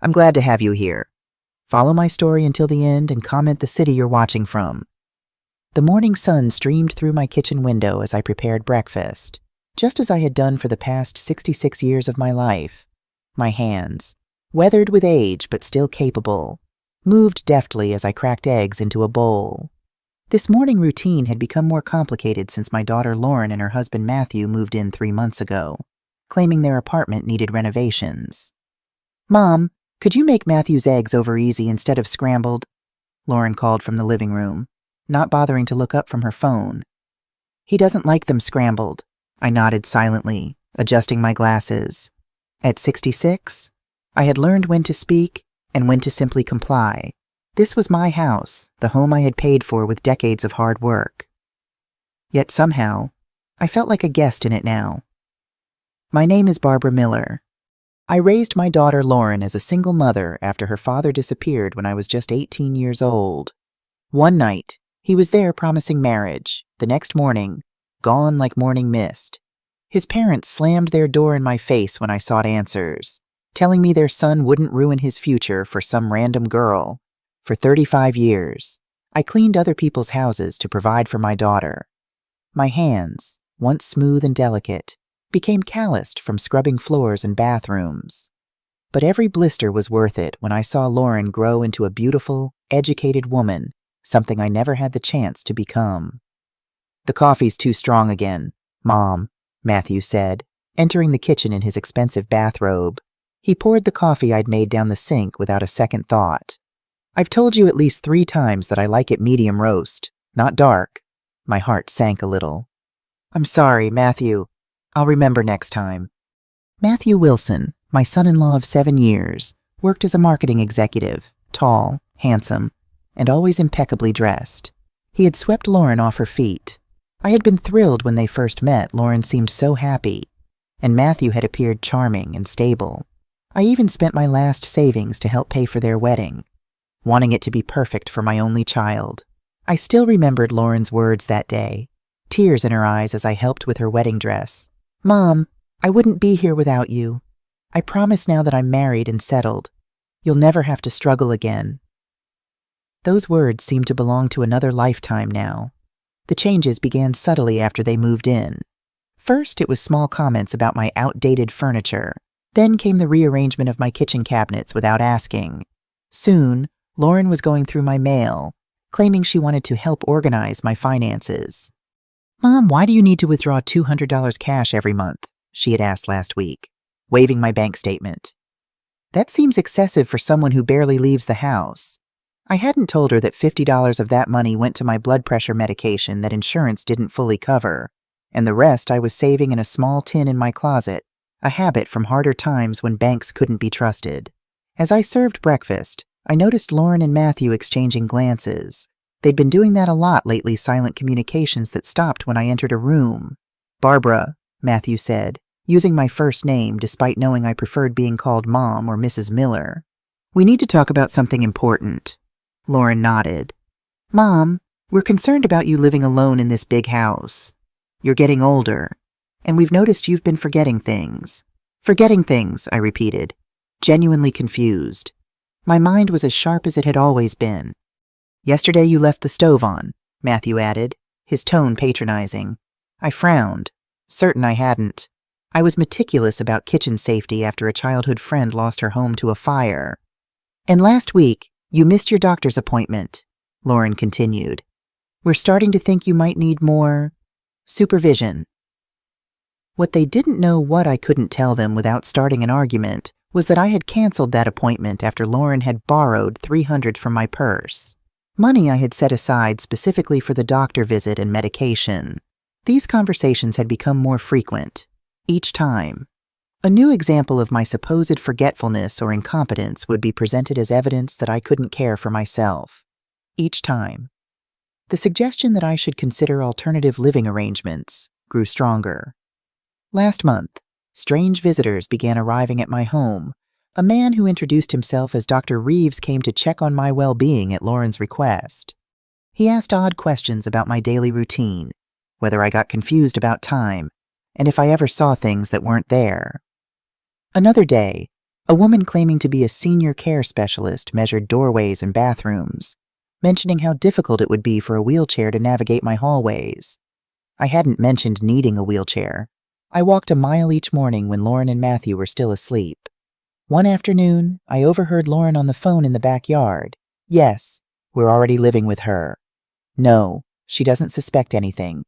I'm glad to have you here. Follow my story until the end and comment the city you're watching from. The morning sun streamed through my kitchen window as I prepared breakfast, just as I had done for the past 66 years of my life. My hands, weathered with age but still capable, moved deftly as I cracked eggs into a bowl. This morning routine had become more complicated since my daughter Lauren and her husband Matthew moved in 3 months ago, claiming their apartment needed renovations. "Mom, could you make Matthew's eggs over easy instead of scrambled?" Lauren called from the living room, not bothering to look up from her phone. "He doesn't like them scrambled," I nodded silently, adjusting my glasses. At 66, I had learned when to speak and when to simply comply. This was my house, the home I had paid for with decades of hard work. Yet somehow, I felt like a guest in it now. My name is Barbara Miller. I raised my daughter Lauren as a single mother after her father disappeared when I was just 18 years old. One night, he was there promising marriage. The next morning, gone like morning mist. His parents slammed their door in my face when I sought answers, telling me their son wouldn't ruin his future for some random girl. For 35 years, I cleaned other people's houses to provide for my daughter. My hands, once smooth and delicate, became calloused from scrubbing floors and bathrooms. But every blister was worth it when I saw Lauren grow into a beautiful, educated woman, something I never had the chance to become. "The coffee's too strong again, Mom," Matthew said, entering the kitchen in his expensive bathrobe. He poured the coffee I'd made down the sink without a second thought. "I've told you at least 3 times that I like it medium roast, not dark." My heart sank a little. "I'm sorry, Matthew. I'll remember next time." Matthew Wilson, my son-in-law of 7 years, worked as a marketing executive, tall, handsome, and always impeccably dressed. He had swept Lauren off her feet. I had been thrilled when they first met. Lauren seemed so happy, and Matthew had appeared charming and stable. I even spent my last savings to help pay for their wedding, wanting it to be perfect for my only child. I still remembered Lauren's words that day, tears in her eyes as I helped with her wedding dress. "Mom, I wouldn't be here without you. I promise now that I'm married and settled. You'll never have to struggle again." Those words seemed to belong to another lifetime now. The changes began subtly after they moved in. First, it was small comments about my outdated furniture. Then came the rearrangement of my kitchen cabinets without asking. Soon, Lauren was going through my mail, claiming she wanted to help organize my finances. "Mom, why do you need to withdraw $200 cash every month?" she had asked last week, waving my bank statement. "That seems excessive for someone who barely leaves the house." I hadn't told her that $50 of that money went to my blood pressure medication that insurance didn't fully cover, and the rest I was saving in a small tin in my closet, a habit from harder times when banks couldn't be trusted. As I served breakfast, I noticed Lauren and Matthew exchanging glances. They'd been doing that a lot lately, silent communications that stopped when I entered a room. "Barbara," Matthew said, using my first name despite knowing I preferred being called Mom or Mrs. Miller. "We need to talk about something important." Lauren nodded. "Mom, we're concerned about you living alone in this big house. You're getting older, and we've noticed you've been forgetting things." "Forgetting things," I repeated, genuinely confused. My mind was as sharp as it had always been. "Yesterday you left the stove on," Matthew added, his tone patronizing. I frowned, certain I hadn't. I was meticulous about kitchen safety after a childhood friend lost her home to a fire. "And last week, you missed your doctor's appointment," Lauren continued. "We're starting to think you might need more supervision." What they didn't know, what I couldn't tell them without starting an argument, was that I had canceled that appointment after Lauren had borrowed $300 from my purse. Money I had set aside specifically for the doctor visit and medication. These conversations had become more frequent, each time. A new example of my supposed forgetfulness or incompetence would be presented as evidence that I couldn't care for myself. Each time. The suggestion that I should consider alternative living arrangements grew stronger. Last month, strange visitors began arriving at my home. A man who introduced himself as Dr. Reeves came to check on my well-being at Lauren's request. He asked odd questions about my daily routine, whether I got confused about time, and if I ever saw things that weren't there. Another day, A woman claiming to be a senior care specialist measured doorways and bathrooms, mentioning how difficult it would be for a wheelchair to navigate my hallways. I hadn't mentioned needing a wheelchair. I walked a mile each morning when Lauren and Matthew were still asleep. One afternoon, I overheard Lauren on the phone in the backyard. Yes, we're already living with her. No, she doesn't suspect anything.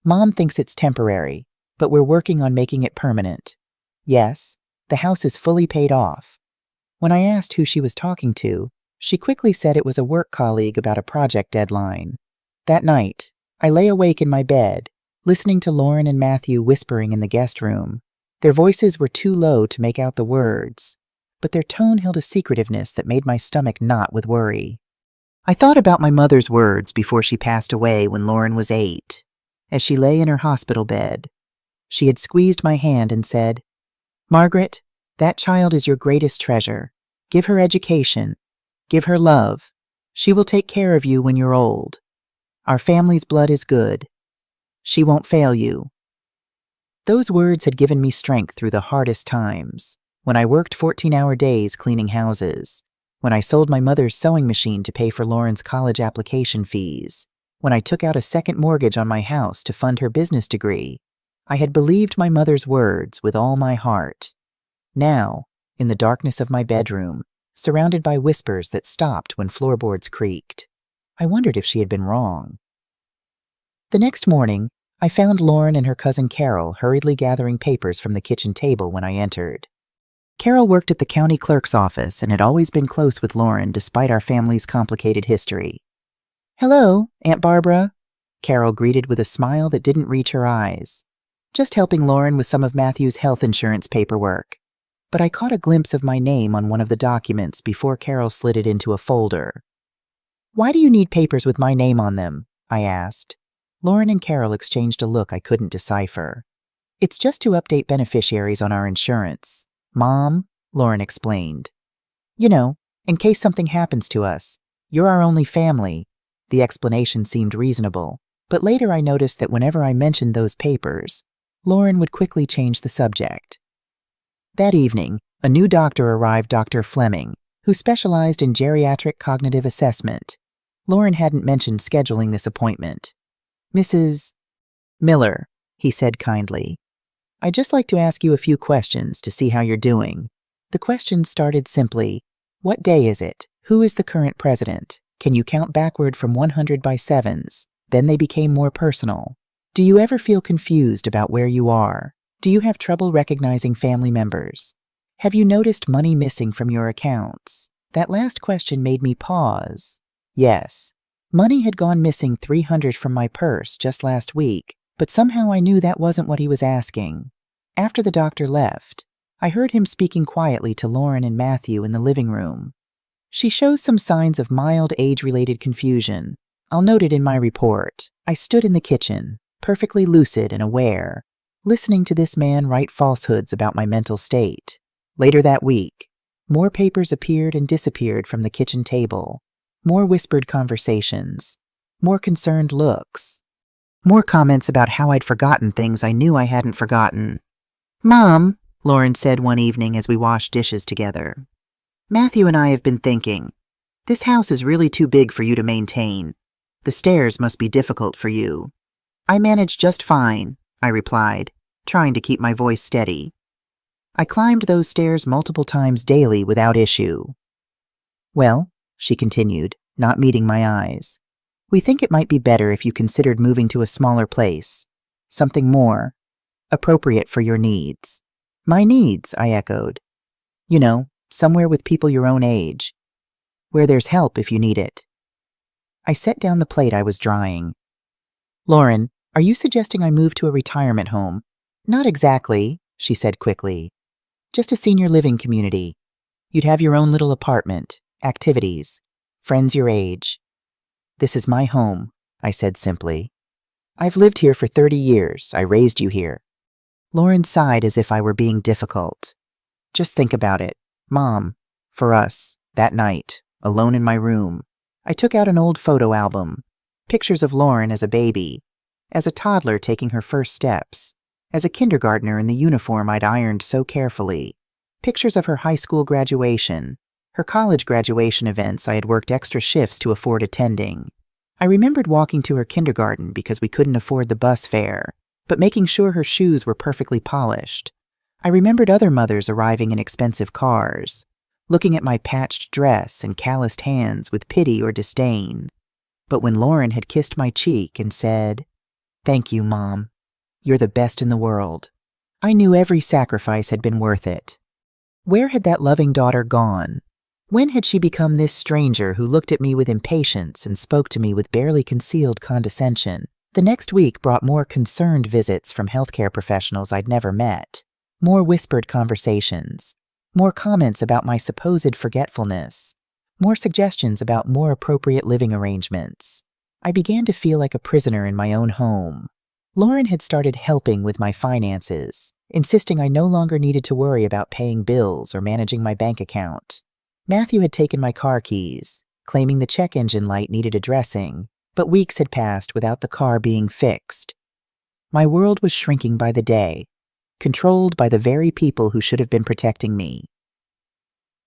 Mom thinks it's temporary, but we're working on making it permanent. Yes, the house is fully paid off. When I asked who she was talking to, she quickly said it was a work colleague about a project deadline. That night, I lay awake in my bed, listening to Lauren and Matthew whispering in the guest room. Their voices were too low to make out the words, but their tone held a secretiveness that made my stomach knot with worry. I thought about my mother's words before she passed away when Lauren was 8. As she lay in her hospital bed, she had squeezed my hand and said, "Margaret, that child is your greatest treasure. Give her education. Give her love. She will take care of you when you're old. Our family's blood is good. She won't fail you." Those words had given me strength through the hardest times, when I worked 14-hour days cleaning houses, when I sold my mother's sewing machine to pay for Lauren's college application fees, when I took out a second mortgage on my house to fund her business degree. I had believed my mother's words with all my heart. Now, in the darkness of my bedroom, surrounded by whispers that stopped when floorboards creaked, I wondered if she had been wrong. The next morning, I found Lauren and her cousin Carol hurriedly gathering papers from the kitchen table when I entered. Carol worked at the county clerk's office and had always been close with Lauren despite our family's complicated history. "Hello, Aunt Barbara," Carol greeted with a smile that didn't reach her eyes. "Just helping Lauren with some of Matthew's health insurance paperwork." But I caught a glimpse of my name on one of the documents before Carol slid it into a folder. "Why do you need papers with my name on them?" I asked. Lauren and Carol exchanged a look I couldn't decipher. "It's just to update beneficiaries on our insurance, Mom," Lauren explained. "You know, in case something happens to us. You're our only family." The explanation seemed reasonable, but later I noticed that whenever I mentioned those papers, Lauren would quickly change the subject. That evening, a new doctor arrived, Dr. Fleming, who specialized in geriatric cognitive assessment. Lauren hadn't mentioned scheduling this appointment. "Mrs. Miller," he said kindly, "I'd just like to ask you a few questions to see how you're doing." The questions started simply. What day is it? Who is the current president? Can you count backward from 100 by sevens? Then they became more personal. Do you ever feel confused about where you are? Do you have trouble recognizing family members? Have you noticed money missing from your accounts? That last question made me pause. Yes. Money had gone missing $300 from my purse just last week, but somehow I knew that wasn't what he was asking. After the doctor left, I heard him speaking quietly to Lauren and Matthew in the living room. "She shows some signs of mild age-related confusion. I'll note it in my report." I stood in the kitchen, perfectly lucid and aware, listening to this man write falsehoods about my mental state. Later that week, more papers appeared and disappeared from the kitchen table. More whispered conversations, more concerned looks, more comments about how I'd forgotten things I knew I hadn't forgotten. "Mom," Lauren said one evening as we washed dishes together, "Matthew and I have been thinking, this house is really too big for you to maintain. The stairs must be difficult for you." "I manage just fine," I replied, trying to keep my voice steady. "I climbed those stairs multiple times daily without issue." "Well," she continued, not meeting my eyes, "we think it might be better if you considered moving to a smaller place, something more appropriate for your needs." "My needs," I echoed. "You know, somewhere with people your own age, where there's help if you need it." I set down the plate I was drying. "Lauren, are you suggesting I move to a retirement home?" "Not exactly," she said quickly. "Just a senior living community. You'd have your own little apartment, activities, friends your age." "This is my home," I said simply. "I've lived here for 30 years. I raised you here." Lauren sighed as if I were being difficult. "Just think about it, Mom. For us, that night, alone in my room, I took out an old photo album, pictures of Lauren as a baby, as a toddler taking her first steps, as a kindergartner in the uniform I'd ironed so carefully. Pictures of her high school graduation, her college graduation events I had worked extra shifts to afford attending. I remembered walking to her kindergarten because we couldn't afford the bus fare, but making sure her shoes were perfectly polished. I remembered other mothers arriving in expensive cars, looking at my patched dress and calloused hands with pity or disdain. But when Lauren had kissed my cheek and said, "Thank you, Mom. You're the best in the world," I knew every sacrifice had been worth it. Where had that loving daughter gone? When had she become this stranger who looked at me with impatience and spoke to me with barely concealed condescension? The next week brought more concerned visits from healthcare professionals I'd never met, more whispered conversations, more comments about my supposed forgetfulness, more suggestions about more appropriate living arrangements. I began to feel like a prisoner in my own home. Lauren had started helping with my finances, insisting I no longer needed to worry about paying bills or managing my bank account. Matthew had taken my car keys, claiming the check engine light needed addressing, but weeks had passed without the car being fixed. My world was shrinking by the day, controlled by the very people who should have been protecting me.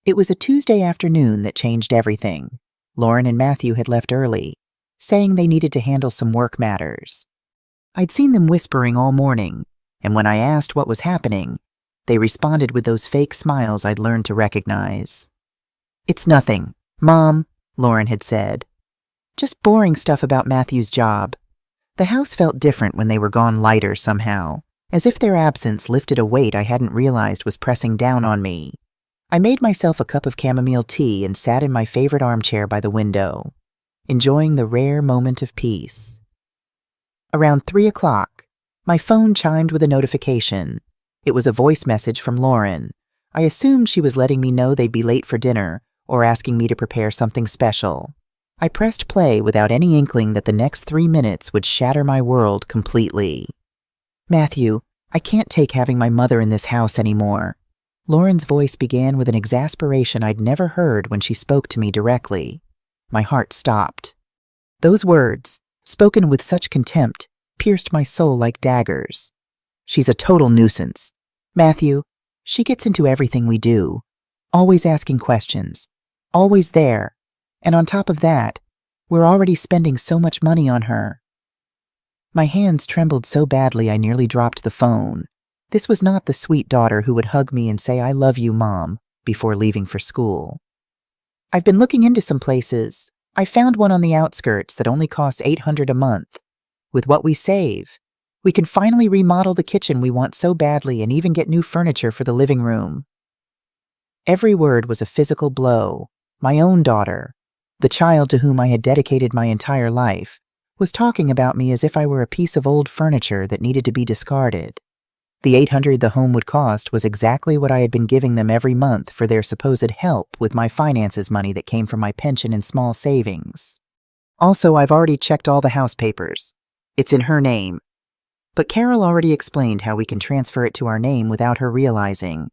It was a Tuesday afternoon that changed everything. Lauren and Matthew had left early, saying they needed to handle some work matters. I'd seen them whispering all morning, and when I asked what was happening, they responded with those fake smiles I'd learned to recognize. "It's nothing, Mom," Lauren had said. "Just boring stuff about Matthew's job." The house felt different when they were gone, lighter somehow, as if their absence lifted a weight I hadn't realized was pressing down on me. I made myself a cup of chamomile tea and sat in my favorite armchair by the window, enjoying the rare moment of peace. Around 3 o'clock, my phone chimed with a notification. It was a voice message from Lauren. I assumed she was letting me know they'd be late for dinner or asking me to prepare something special. I pressed play without any inkling that the next 3 minutes would shatter my world completely. "Matthew, I can't take having my mother in this house anymore." Lauren's voice began with an exasperation I'd never heard when she spoke to me directly. My heart stopped. Those words, spoken with such contempt, pierced my soul like daggers. "She's a total nuisance. Matthew, she gets into everything we do, always asking questions, always there, and on top of that, we're already spending so much money on her." My hands trembled so badly I nearly dropped the phone. This was not the sweet daughter who would hug me and say, "I love you, Mom," before leaving for school. "I've been looking into some places. I found one on the outskirts that only costs $800 a month. With what we save, we can finally remodel the kitchen we want so badly and even get new furniture for the living room." Every word was a physical blow. My own daughter, the child to whom I had dedicated my entire life, was talking about me as if I were a piece of old furniture that needed to be discarded. The $800 the home would cost was exactly what I had been giving them every month for their supposed help with my finances money that came from my pension and small savings. "Also, I've already checked all the house papers. It's in her name. But Carol already explained how we can transfer it to our name without her realizing.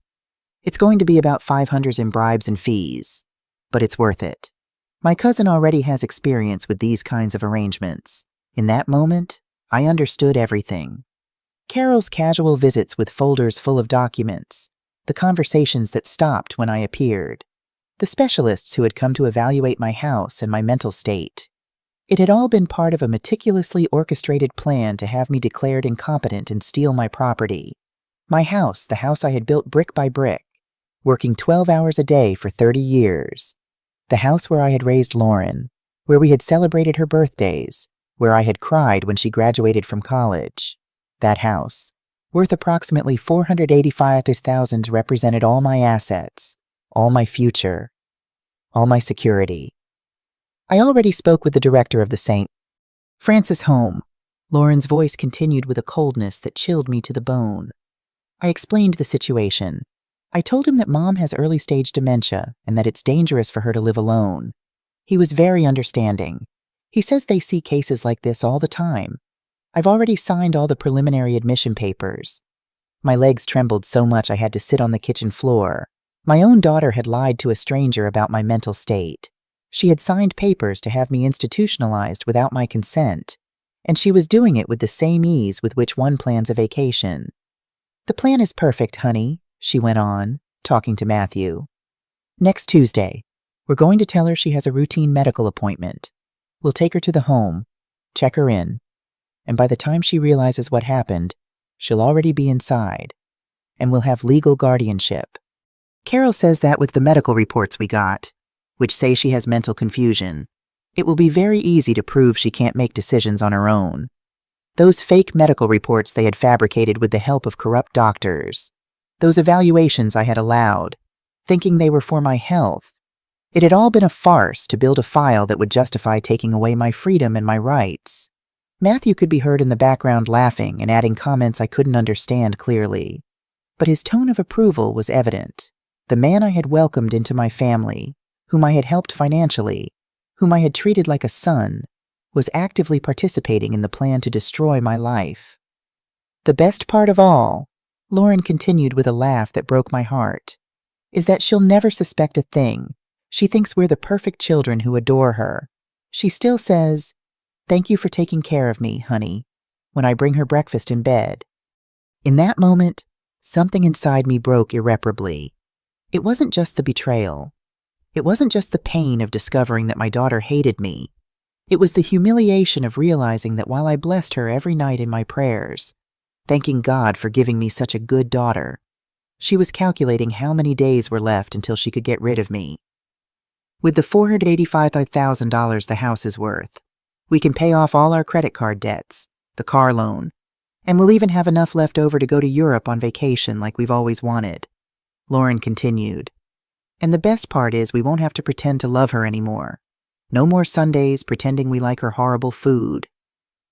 It's going to be about $500 in bribes and fees, but it's worth it. My cousin already has experience with these kinds of arrangements." In that moment, I understood everything. Carol's casual visits with folders full of documents, the conversations that stopped when I appeared, the specialists who had come to evaluate my house and my mental state. It had all been part of a meticulously orchestrated plan to have me declared incompetent and steal my property. My house, the house I had built brick by brick, working 12 hours a day for 30 years. The house where I had raised Lauren, where we had celebrated her birthdays, where I had cried when she graduated from college. That house, worth approximately $485,000, represented all my assets, all my future, all my security. I already spoke with the director of the St. Francis home. Lauren's voice continued with a coldness that chilled me to the bone. I explained the situation. I told him that Mom has early-stage dementia and that it's dangerous for her to live alone. He was very understanding. He says they see cases like this all the time. I've already signed all the preliminary admission papers. My legs trembled so much I had to sit on the kitchen floor. My own daughter had lied to a stranger about my mental state. She had signed papers to have me institutionalized without my consent, and she was doing it with the same ease with which one plans a vacation. "The plan is perfect, honey," she went on, talking to Matthew. Next Tuesday, we're going to tell her she has a routine medical appointment. We'll take her to the home, check her in, and by the time she realizes what happened, she'll already be inside, and we'll have legal guardianship. Carol says that with the medical reports we got, which say she has mental confusion, it will be very easy to prove she can't make decisions on her own. Those fake medical reports they had fabricated with the help of corrupt doctors, those evaluations I had allowed, thinking they were for my health, it had all been a farce to build a file that would justify taking away my freedom and my rights. Matthew could be heard in the background laughing and adding comments I couldn't understand clearly, but his tone of approval was evident. The man I had welcomed into my family, whom I had helped financially, whom I had treated like a son, was actively participating in the plan to destroy my life. The best part of all, Lauren continued with a laugh that broke my heart, is that she'll never suspect a thing. She thinks we're the perfect children who adore her. She still says, "Thank you for taking care of me, honey," when I bring her breakfast in bed. In that moment, something inside me broke irreparably. It wasn't just the betrayal. It wasn't just the pain of discovering that my daughter hated me. It was the humiliation of realizing that while I blessed her every night in my prayers, thanking God for giving me such a good daughter, she was calculating how many days were left until she could get rid of me. With the $485,000 the house is worth, we can pay off all our credit card debts, the car loan, and we'll even have enough left over to go to Europe on vacation like we've always wanted. Lauren continued. And the best part is we won't have to pretend to love her anymore. No more Sundays pretending we like her horrible food.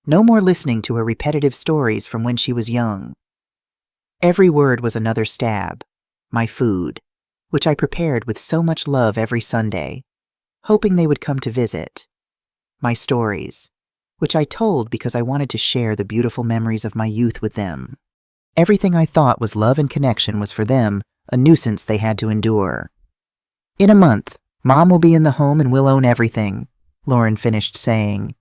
No more listening to her repetitive stories from when she was young. Every word was another stab. My food, which I prepared with so much love every Sunday, hoping they would come to visit. My stories, which I told because I wanted to share the beautiful memories of my youth with them. Everything I thought was love and connection was for them a nuisance they had to endure. In a month, Mom will be in the home and we'll own everything, Lauren finished saying.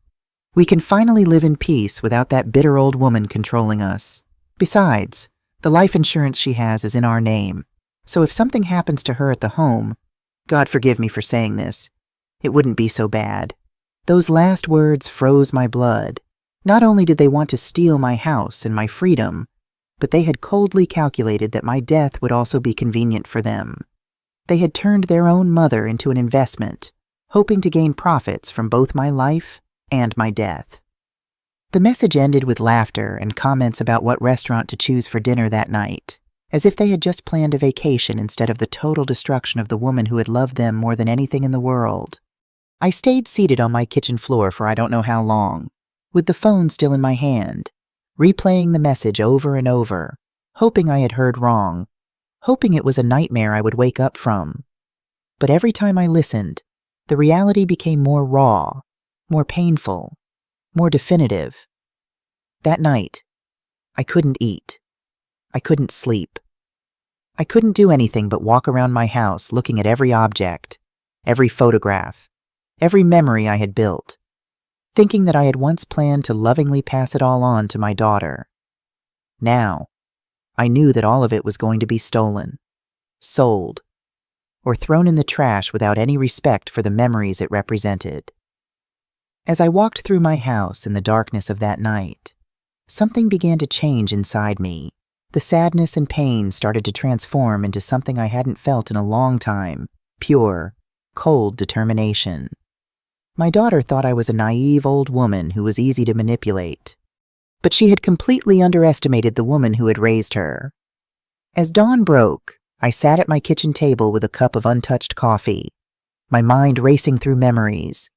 We can finally live in peace without that bitter old woman controlling us. Besides, the life insurance she has is in our name, so if something happens to her at the home, God forgive me for saying this, it wouldn't be so bad. Those last words froze my blood. Not only did they want to steal my house and my freedom, but they had coldly calculated that my death would also be convenient for them. They had turned their own mother into an investment, hoping to gain profits from both my life and my death. The message ended with laughter and comments about what restaurant to choose for dinner that night, as if they had just planned a vacation instead of the total destruction of the woman who had loved them more than anything in the world. I stayed seated on my kitchen floor for I don't know how long, with the phone still in my hand, replaying the message over and over, hoping I had heard wrong, hoping it was a nightmare I would wake up from. But every time I listened, the reality became more raw, more painful, more definitive. That night, I couldn't eat. I couldn't sleep. I couldn't do anything but walk around my house looking at every object, every photograph, every memory I had built, thinking that I had once planned to lovingly pass it all on to my daughter. Now, I knew that all of it was going to be stolen, sold, or thrown in the trash without any respect for the memories it represented. As I walked through my house in the darkness of that night, something began to change inside me. The sadness and pain started to transform into something I hadn't felt in a long time, pure, cold determination. My daughter thought I was a naive old woman who was easy to manipulate, but she had completely underestimated the woman who had raised her. As dawn broke, I sat at my kitchen table with a cup of untouched coffee, my mind racing through memories,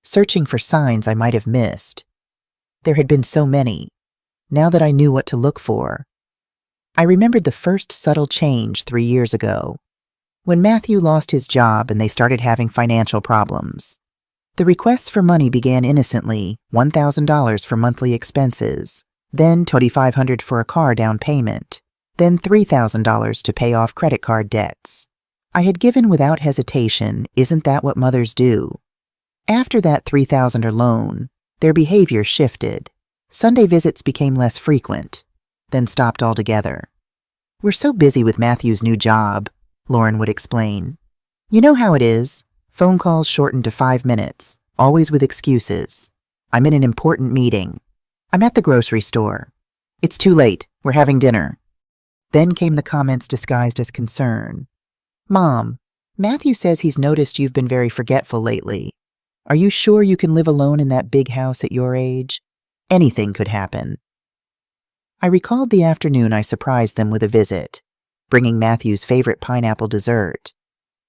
searching for signs I might have missed. There had been so many, now that I knew what to look for. I remembered the first subtle change 3 years ago, when Matthew lost his job and they started having financial problems. The requests for money began innocently, $1,000 for monthly expenses, then $2,500 for a car down payment, then $3,000 to pay off credit card debts. I had given without hesitation, isn't that what mothers do? After that $3,000 loan, their behavior shifted. Sunday visits became less frequent, then stopped altogether. We're so busy with Matthew's new job, Lauren would explain. You know how it is. Phone calls shortened to 5 minutes, always with excuses. I'm in an important meeting. I'm at the grocery store. It's too late. We're having dinner. Then came the comments disguised as concern. Mom, Matthew says he's noticed you've been very forgetful lately. Are you sure you can live alone in that big house at your age? Anything could happen. I recalled the afternoon I surprised them with a visit, bringing Matthew's favorite pineapple dessert.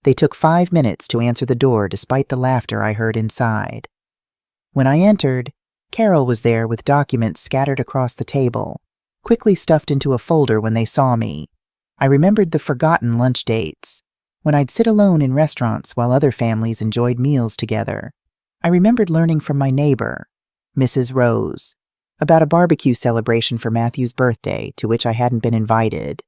They took 5 minutes to answer the door despite the laughter I heard inside. When I entered, Carol was there with documents scattered across the table, quickly stuffed into a folder when they saw me. I remembered the forgotten lunch dates, when I'd sit alone in restaurants while other families enjoyed meals together. I remembered learning from my neighbor, Mrs. Rose, about a barbecue celebration for Matthew's birthday to which I hadn't been invited.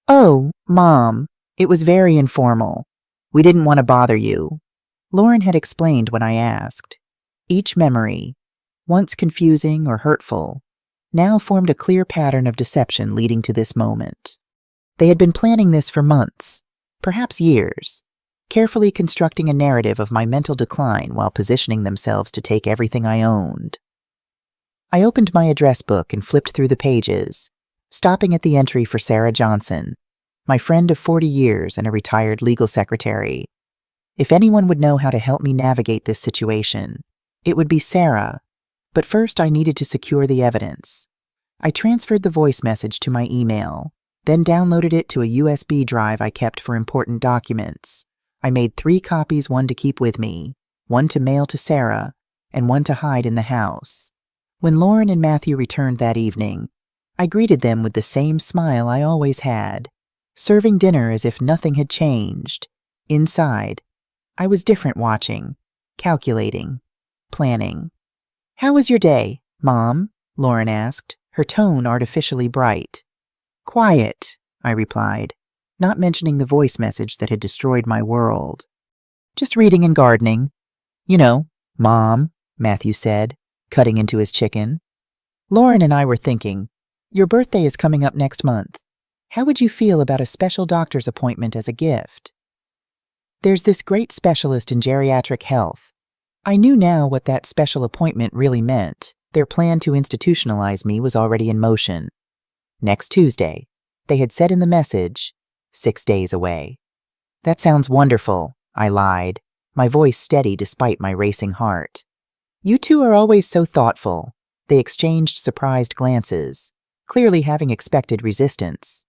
Oh, Mom, it was very informal. We didn't want to bother you, Lauren had explained when I asked. Each memory, once confusing or hurtful, now formed a clear pattern of deception leading to this moment. They had been planning this for months, perhaps years, carefully constructing a narrative of my mental decline while positioning themselves to take everything I owned. I opened my address book and flipped through the pages, stopping at the entry for Sarah Johnson, my friend of 40 years and a retired legal secretary. If anyone would know how to help me navigate this situation, it would be Sarah, but first I needed to secure the evidence. I transferred the voice message to my email, then downloaded it to a USB drive I kept for important documents. I made 3 copies, one to keep with me, one to mail to Sarah, and one to hide in the house. When Lauren and Matthew returned that evening, I greeted them with the same smile I always had, serving dinner as if nothing had changed. Inside, I was different, watching, calculating, planning. How was your day, Mom? Lauren asked, her tone artificially bright. Quiet, I replied, not mentioning the voice message that had destroyed my world. Just reading and gardening. You know, Mom, Matthew said, cutting into his chicken. Lauren and I were thinking, your birthday is coming up next month. How would you feel about a special doctor's appointment as a gift? There's this great specialist in geriatric health. I knew now what that special appointment really meant. Their plan to institutionalize me was already in motion. Next Tuesday, they had said in the message, 6 days away. That sounds wonderful, I lied, my voice steady despite my racing heart. You two are always so thoughtful. They exchanged surprised glances, clearly having expected resistance.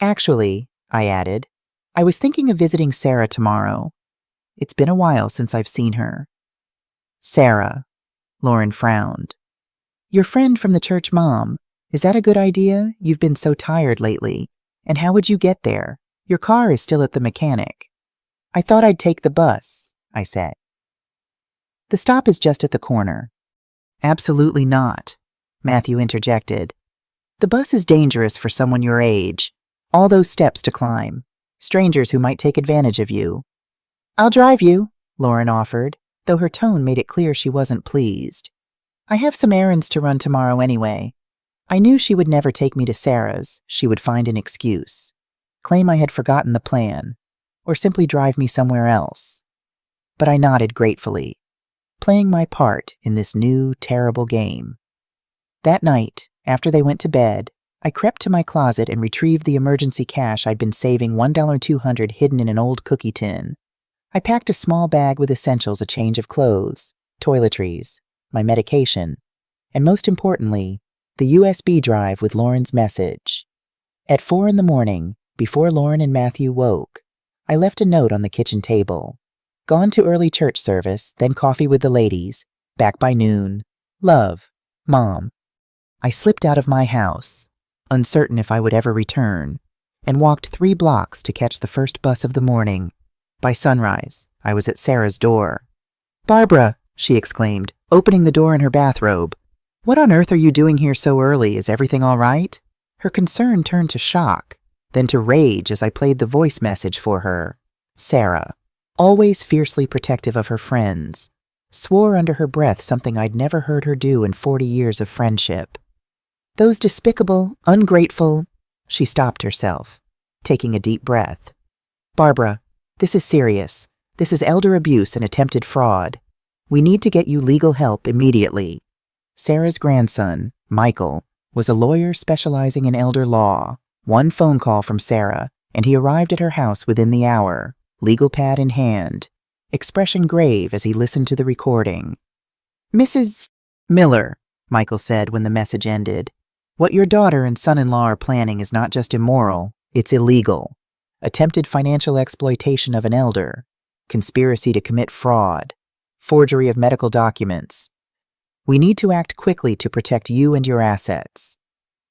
Actually, I added, I was thinking of visiting Sarah tomorrow. It's been a while since I've seen her. Sarah, Lauren frowned. Your friend from the church, Mom. Is that a good idea? You've been so tired lately. And how would you get there? Your car is still at the mechanic. I thought I'd take the bus, I said. The stop is just at the corner. Absolutely not, Matthew interjected. The bus is dangerous for someone your age. All those steps to climb. Strangers who might take advantage of you. I'll drive you, Lauren offered, though her tone made it clear she wasn't pleased. I have some errands to run tomorrow anyway. I knew she would never take me to Sarah's. She would find an excuse, claim I had forgotten the plan, or simply drive me somewhere else. But I nodded gratefully, playing my part in this new, terrible game. That night, after they went to bed, I crept to my closet and retrieved the emergency cash I'd been saving, $1.200 hidden in an old cookie tin. I packed a small bag with essentials, a change of clothes, toiletries, my medication, and most importantly, the USB drive with Lauren's message. At 4 a.m, before Lauren and Matthew woke, I left a note on the kitchen table. Gone to early church service, then coffee with the ladies. Back by noon. Love, Mom. I slipped out of my house, uncertain if I would ever return, and walked 3 blocks to catch the first bus of the morning. By sunrise, I was at Sarah's door. Barbara, she exclaimed, opening the door in her bathrobe. What on earth are you doing here so early? Is everything all right? Her concern turned to shock, then to rage as I played the voice message for her. Sarah, always fiercely protective of her friends, swore under her breath something I'd never heard her do in 40 years of friendship. Those despicable, ungrateful... She stopped herself, taking a deep breath. Barbara, this is serious. This is elder abuse and attempted fraud. We need to get you legal help immediately. Sarah's grandson, Michael, was a lawyer specializing in elder law. One phone call from Sarah, and he arrived at her house within the hour, legal pad in hand, expression grave as he listened to the recording. Mrs. Miller, Michael said when the message ended, what your daughter and son-in-law are planning is not just immoral, it's illegal. Attempted financial exploitation of an elder, conspiracy to commit fraud, forgery of medical documents. We need to act quickly to protect you and your assets.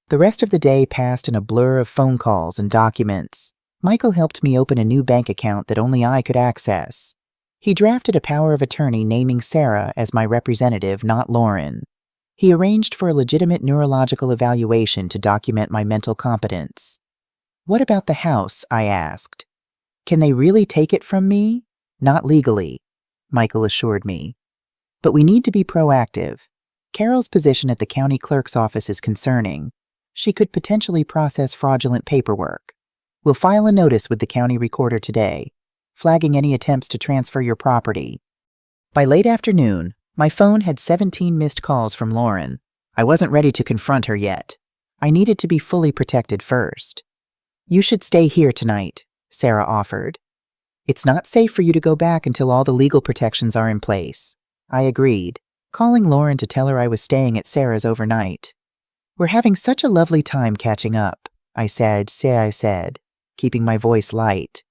The rest of the day passed in a blur of phone calls and documents. Michael helped me open a new bank account that only I could access. He drafted a power of attorney naming Sarah as my representative, not Lauren. He arranged for a legitimate neurological evaluation to document my mental competence. What about the house? I asked. Can they really take it from me? Not legally, Michael assured me. But we need to be proactive. Carol's position at the county clerk's office is concerning. She could potentially process fraudulent paperwork. We'll file a notice with the county recorder today, flagging any attempts to transfer your property. By late afternoon, my phone had 17 missed calls from Lauren. I wasn't ready to confront her yet. I needed to be fully protected first. You should stay here tonight, Sarah offered. It's not safe for you to go back until all the legal protections are in place. I agreed, calling Lauren to tell her I was staying at Sarah's overnight. We're having such a lovely time catching up, I said, keeping my voice light.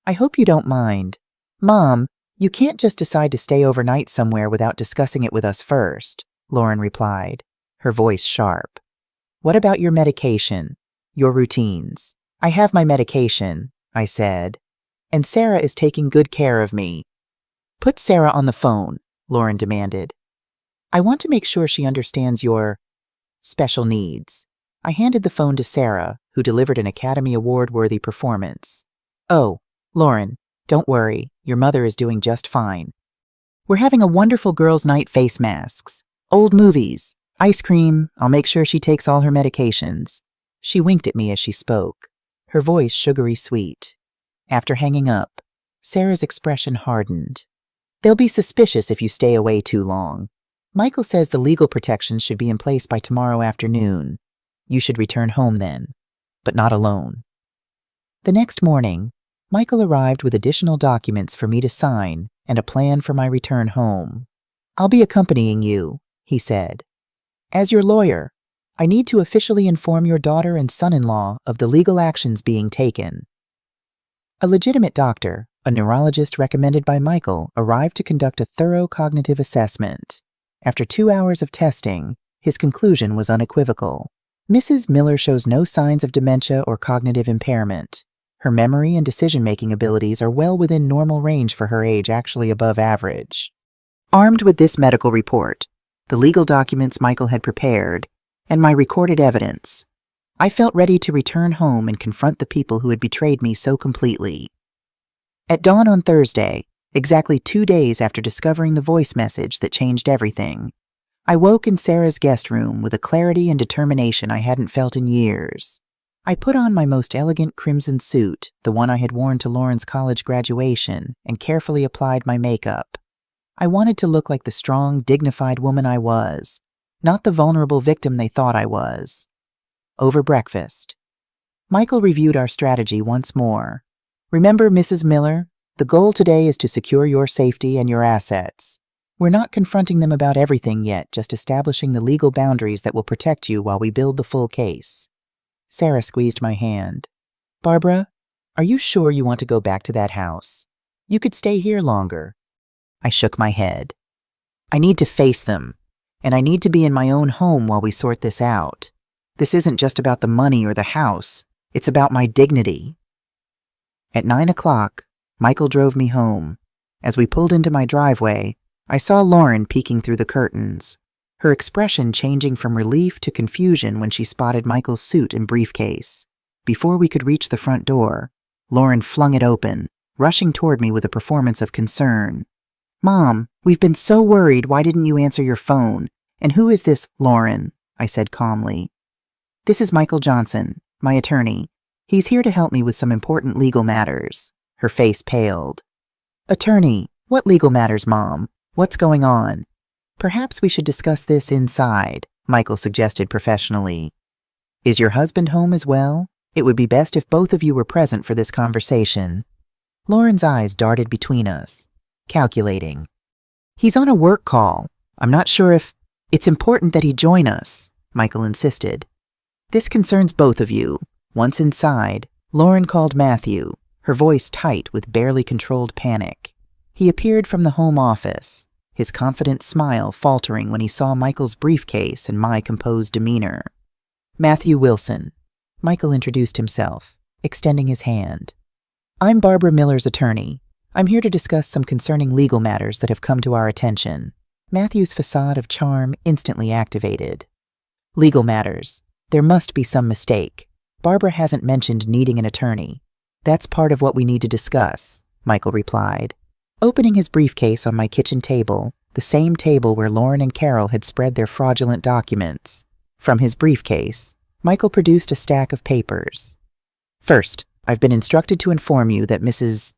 I hope you don't mind. Mom, you can't just decide to stay overnight somewhere without discussing it with us first, Lauren replied, her voice sharp. What about your medication? Your routines? I have my medication, I said, and Sarah is taking good care of me. Put Sarah on the phone, Lauren demanded. I want to make sure she understands your special needs. I handed the phone to Sarah, who delivered an Academy Award-worthy performance. Oh, Lauren, don't worry, your mother is doing just fine. We're having a wonderful girls' night, face masks, old movies, ice cream. I'll make sure she takes all her medications. She winked at me as she spoke, her voice sugary sweet. After hanging up, Sarah's expression hardened. They'll be suspicious if you stay away too long. Michael says the legal protections should be in place by tomorrow afternoon. You should return home then, but not alone. The next morning, Michael arrived with additional documents for me to sign and a plan for my return home. I'll be accompanying you, he said. As your lawyer, I need to officially inform your daughter and son-in-law of the legal actions being taken. A legitimate doctor, a neurologist recommended by Michael, arrived to conduct a thorough cognitive assessment. After 2 hours of testing, his conclusion was unequivocal. Mrs. Miller shows no signs of dementia or cognitive impairment. Her memory and decision-making abilities are well within normal range for her age, actually above average. Armed with this medical report, the legal documents Michael had prepared, and my recorded evidence, I felt ready to return home and confront the people who had betrayed me so completely. At dawn on Thursday, exactly 2 days after discovering the voice message that changed everything, I woke in Sarah's guest room with a clarity and determination I hadn't felt in years. I put on my most elegant crimson suit, the one I had worn to Lauren's college graduation, and carefully applied my makeup. I wanted to look like the strong, dignified woman I was, not the vulnerable victim they thought I was. Over breakfast, Michael reviewed our strategy once more. Remember, Mrs. Miller, the goal today is to secure your safety and your assets. We're not confronting them about everything yet, just establishing the legal boundaries that will protect you while we build the full case. Sarah squeezed my hand. Barbara, are you sure you want to go back to that house? You could stay here longer. I shook my head. I need to face them, and I need to be in my own home while we sort this out. This isn't just about the money or the house. It's about my dignity. At 9 o'clock, Michael drove me home. As we pulled into my driveway, I saw Lauren peeking through the curtains, her expression changing from relief to confusion when she spotted Michael's suit and briefcase. Before we could reach the front door, Lauren flung it open, rushing toward me with a performance of concern. Mom, we've been so worried. Why didn't you answer your phone? And who is this Lauren? I said calmly. This is Michael Johnson, my attorney. He's here to help me with some important legal matters. Her face paled. "Attorney, what legal matters, Mom? What's going on?" "Perhaps we should discuss this inside," Michael suggested professionally. "Is your husband home as well? It would be best if both of you were present for this conversation." Lauren's eyes darted between us, calculating. "He's on a work call. I'm not sure if it's important that he join us," Michael insisted. "This concerns both of you." Once inside, Lauren called Matthew, her voice tight with barely controlled panic. He appeared from the home office, his confident smile faltering when he saw Michael's briefcase and my composed demeanor. "Matthew Wilson," Michael introduced himself, extending his hand. "I'm Barbara Miller's attorney. I'm here to discuss some concerning legal matters that have come to our attention." Matthew's facade of charm instantly activated. "Legal matters. There must be some mistake. Barbara hasn't mentioned needing an attorney." "That's part of what we need to discuss," Michael replied, opening his briefcase on my kitchen table, the same table where Lauren and Carol had spread their fraudulent documents. From his briefcase, Michael produced a stack of papers. "First, I've been instructed to inform you that Mrs.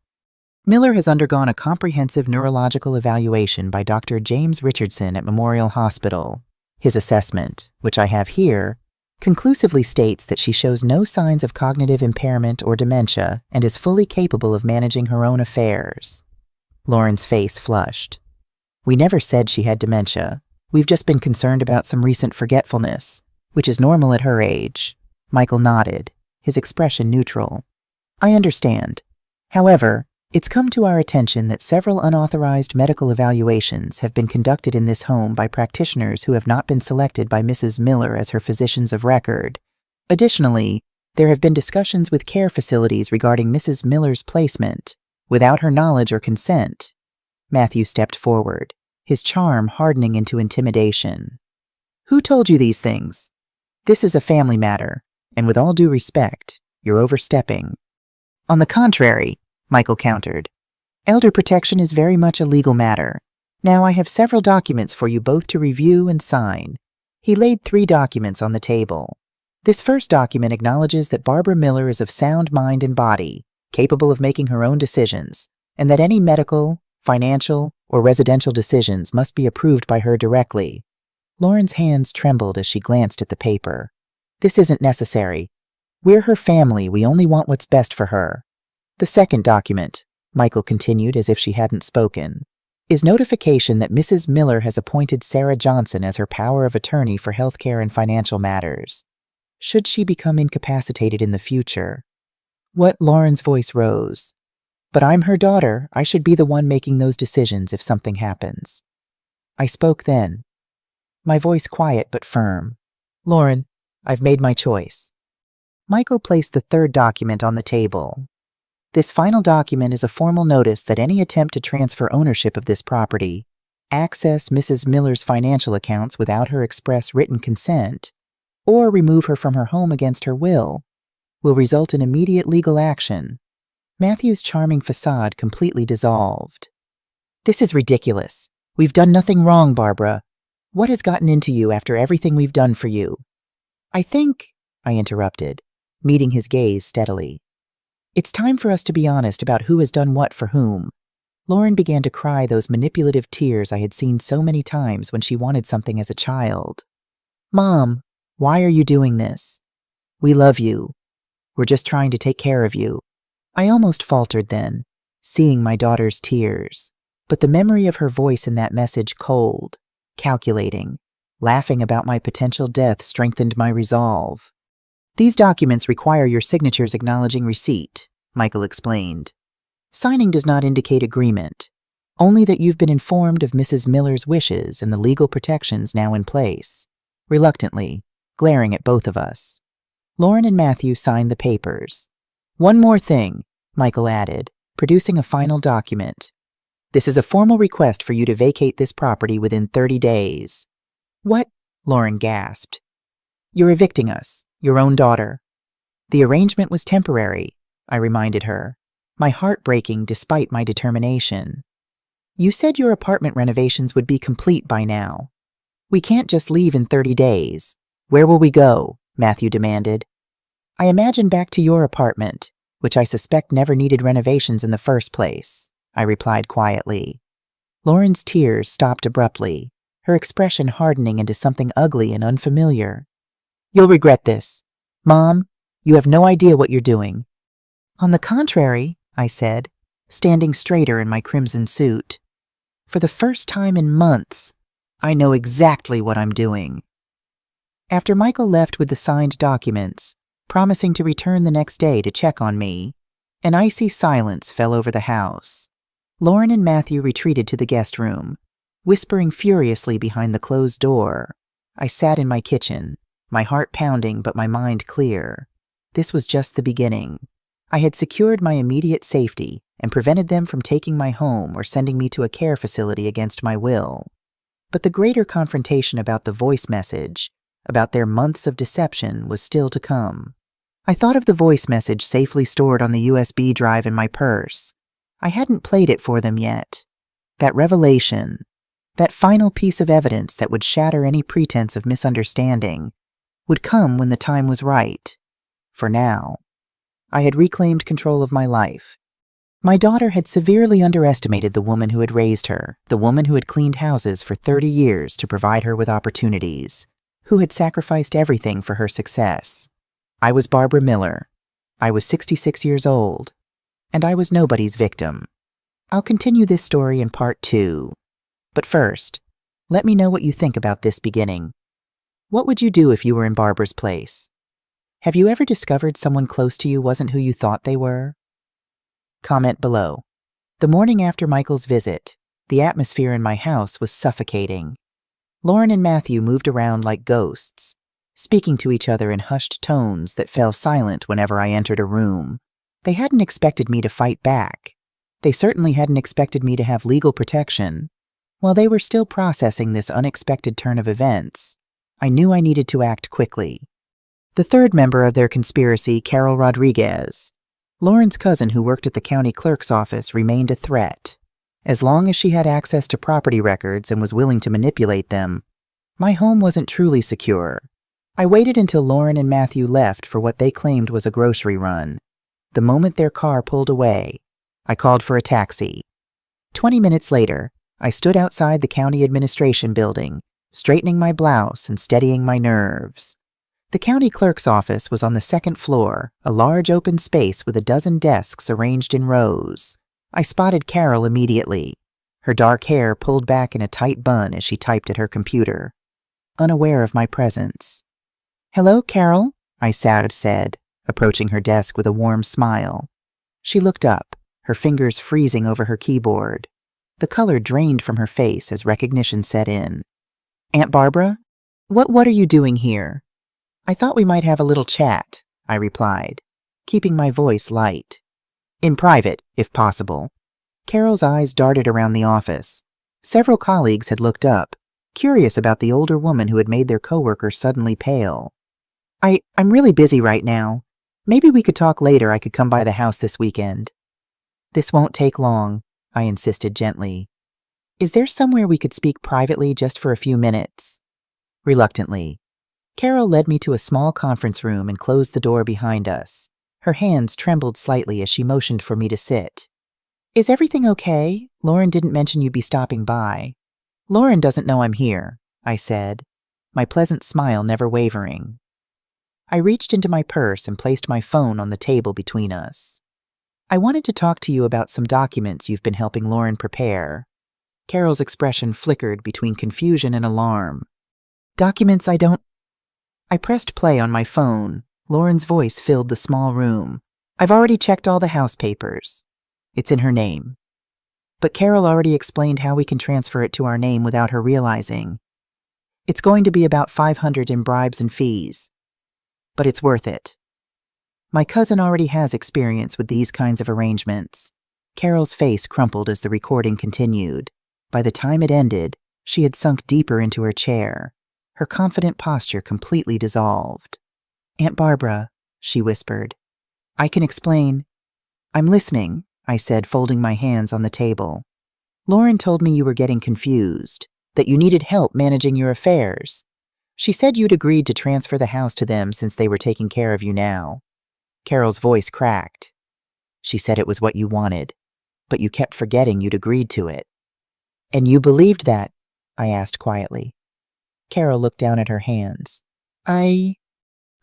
Miller has undergone a comprehensive neurological evaluation by Dr. James Richardson at Memorial Hospital. His assessment, which I have here, conclusively states that she shows no signs of cognitive impairment or dementia and is fully capable of managing her own affairs." Lauren's face flushed. "We never said she had dementia. We've just been concerned about some recent forgetfulness, which is normal at her age." Michael nodded, his expression neutral. "I understand. However, it's come to our attention that several unauthorized medical evaluations have been conducted in this home by practitioners who have not been selected by Mrs. Miller as her physicians of record. Additionally, there have been discussions with care facilities regarding Mrs. Miller's placement, without her knowledge or consent." Matthew stepped forward, his charm hardening into intimidation. "Who told you these things? This is a family matter, and with all due respect, you're overstepping." "On the contrary," Michael countered, "elder protection is very much a legal matter. Now I have several documents for you both to review and sign." He laid 3 documents on the table. "This first document acknowledges that Barbara Miller is of sound mind and body, capable of making her own decisions, and that any medical, financial, or residential decisions must be approved by her directly." Lauren's hands trembled as she glanced at the paper. "This isn't necessary. We're her family. We only want what's best for her." "The second document," Michael continued as if she hadn't spoken, "is notification that Mrs. Miller has appointed Sarah Johnson as her power of attorney for healthcare and financial matters, should she become incapacitated in the future." Lauren's voice rose. "But I'm her daughter. I should be the one making those decisions if something happens." I spoke then, my voice quiet but firm. "Lauren, I've made my choice." Michael placed the third document on the table. "This final document is a formal notice that any attempt to transfer ownership of this property, access Mrs. Miller's financial accounts without her express written consent, or remove her from her home against her will result in immediate legal action." Matthew's charming facade completely dissolved. "This is ridiculous. We've done nothing wrong, Barbara. What has gotten into you after everything we've done for you?" "I think," I interrupted, meeting his gaze steadily, "it's time for us to be honest about who has done what for whom." Lauren began to cry those manipulative tears I had seen so many times when she wanted something as a child. "Mom, why are you doing this? We love you. We're just trying to take care of you." I almost faltered then, seeing my daughter's tears, but the memory of her voice in that message cold, calculating, laughing about my potential death strengthened my resolve. "These documents require your signatures acknowledging receipt," Michael explained. "Signing does not indicate agreement, only that you've been informed of Mrs. Miller's wishes and the legal protections now in place." Reluctantly, glaring at both of us, Lauren and Matthew signed the papers. "One more thing," Michael added, producing a final document. "This is a formal request for you to vacate this property within 30 days. "What?" Lauren gasped. "You're evicting us, your own daughter." "The arrangement was temporary," I reminded her, my heart breaking despite my determination. "You said your apartment renovations would be complete by now. We can't just leave in 30 days. Where will we go?" Matthew demanded. "I imagine back to your apartment, which I suspect never needed renovations in the first place, I replied quietly. Lauren's tears stopped abruptly, her expression hardening into something ugly and unfamiliar. You'll regret this. Mom, you have no idea what you're doing. On the contrary, I said, standing straighter in my crimson suit. For the first time in months, I know exactly what I'm doing. After Michael left with the signed documents, promising to return the next day to check on me, an icy silence fell over the house. Lauren and Matthew retreated to the guest room, whispering furiously behind the closed door. I sat in my kitchen, my heart pounding but my mind clear. This was just the beginning. I had secured my immediate safety and prevented them from taking my home or sending me to a care facility against my will. But the greater confrontation about the voice message, about their months of deception, was still to come. I thought of the voice message safely stored on the USB drive in my purse. I hadn't played it for them yet. That revelation, that final piece of evidence that would shatter any pretense of misunderstanding, would come when the time was right. For now, I had reclaimed control of my life. My daughter had severely underestimated the woman who had raised her, the woman who had cleaned houses for 30 years to provide her with opportunities, who had sacrificed everything for her success. I was Barbara Miller. I was 66 years old, and I was nobody's victim. I'll continue this story in part 2. But first, let me know what you think about this beginning. What would you do if you were in Barbara's place? Have you ever discovered someone close to you wasn't who you thought they were? Comment below. The morning after Michael's visit, the atmosphere in my house was suffocating. Lauren and Matthew moved around like ghosts, speaking to each other in hushed tones that fell silent whenever I entered a room. They hadn't expected me to fight back. They certainly hadn't expected me to have legal protection. While they were still processing this unexpected turn of events, I knew I needed to act quickly. The third member of their conspiracy, Carol Rodriguez, Lauren's cousin who worked at the county clerk's office, remained a threat. As long as she had access to property records and was willing to manipulate them, my home wasn't truly secure. I waited until Lauren and Matthew left for what they claimed was a grocery run. The moment their car pulled away, I called for a taxi. 20 minutes later, I stood outside the county administration building, straightening my blouse and steadying my nerves. The county clerk's office was on the second floor, a large open space with a dozen desks arranged in rows. I spotted Carol immediately, her dark hair pulled back in a tight bun as she typed at her computer, unaware of my presence. "Hello, Carol," I said, approaching her desk with a warm smile. She looked up, her fingers freezing over her keyboard. The color drained from her face as recognition set in. "Aunt Barbara? What are you doing here?" "I thought we might have a little chat," I replied, keeping my voice light. "In private, if possible." Carol's eyes darted around the office. Several colleagues had looked up, curious about the older woman who had made their coworker suddenly pale. I'm really busy right now. Maybe we could talk later. I could come by the house this weekend." "This won't take long," I insisted gently. "Is there somewhere we could speak privately just for a few minutes?" Reluctantly, Carol led me to a small conference room and closed the door behind us. Her hands trembled slightly as she motioned for me to sit. "Is everything okay? Lauren didn't mention you'd be stopping by." "Lauren doesn't know I'm here," I said, my pleasant smile never wavering. I reached into my purse and placed my phone on the table between us. "I wanted to talk to you about some documents you've been helping Lauren prepare." Carol's expression flickered between confusion and alarm. "Documents I don't—" I pressed play on my phone. Lauren's voice filled the small room. "I've already checked all the house papers. It's in her name." But Carol already explained how we can transfer it to our name without her realizing. "It's going to be about $500 in bribes and fees. But it's worth it. My cousin already has experience with these kinds of arrangements." Carol's face crumpled as the recording continued. By the time it ended, she had sunk deeper into her chair, her confident posture completely dissolved. "Aunt Barbara," she whispered, "I can explain." "I'm listening," I said, folding my hands on the table. "Lauren told me you were getting confused, that you needed help managing your affairs. She said you'd agreed to transfer the house to them since they were taking care of you now." Carol's voice cracked. She said it was what you wanted, but you kept forgetting you'd agreed to it. And you believed that? I asked quietly. Carol looked down at her hands. I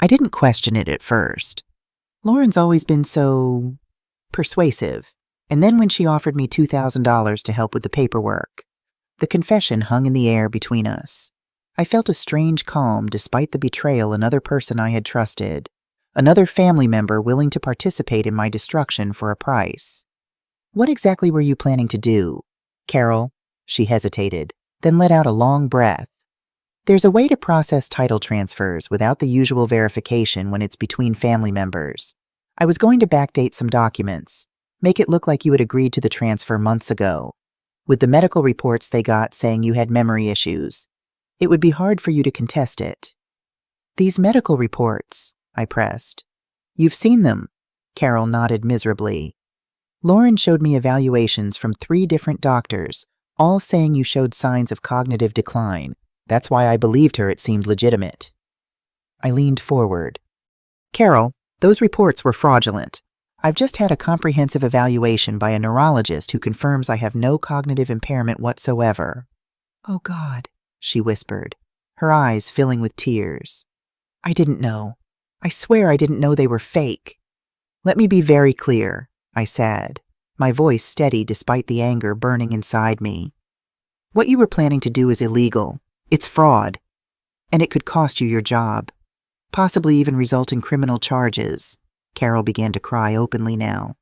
didn't question it at first. Lauren's always been so persuasive. And then when she offered me $2,000 to help with the paperwork, the confession hung in the air between us. I felt a strange calm despite the betrayal another person I had trusted, another family member willing to participate in my destruction for a price. What exactly were you planning to do, Carol? She hesitated, then let out a long breath. There's a way to process title transfers without the usual verification when it's between family members. I was going to backdate some documents, make it look like you had agreed to the transfer months ago. With the medical reports they got saying you had memory issues, it would be hard for you to contest it. These medical reports, I pressed. You've seen them, Carol nodded miserably. Lauren showed me evaluations from 3 different doctors, all saying you showed signs of cognitive decline. That's why I believed her. It seemed legitimate. I leaned forward. Carol, those reports were fraudulent. I've just had a comprehensive evaluation by a neurologist who confirms I have no cognitive impairment whatsoever. Oh, God, she whispered, her eyes filling with tears. I didn't know. I swear I didn't know they were fake. Let me be very clear, I said, my voice steady despite the anger burning inside me. What you were planning to do is illegal. It's fraud. And it could cost you your job, possibly even result in criminal charges. Carol began to cry openly now.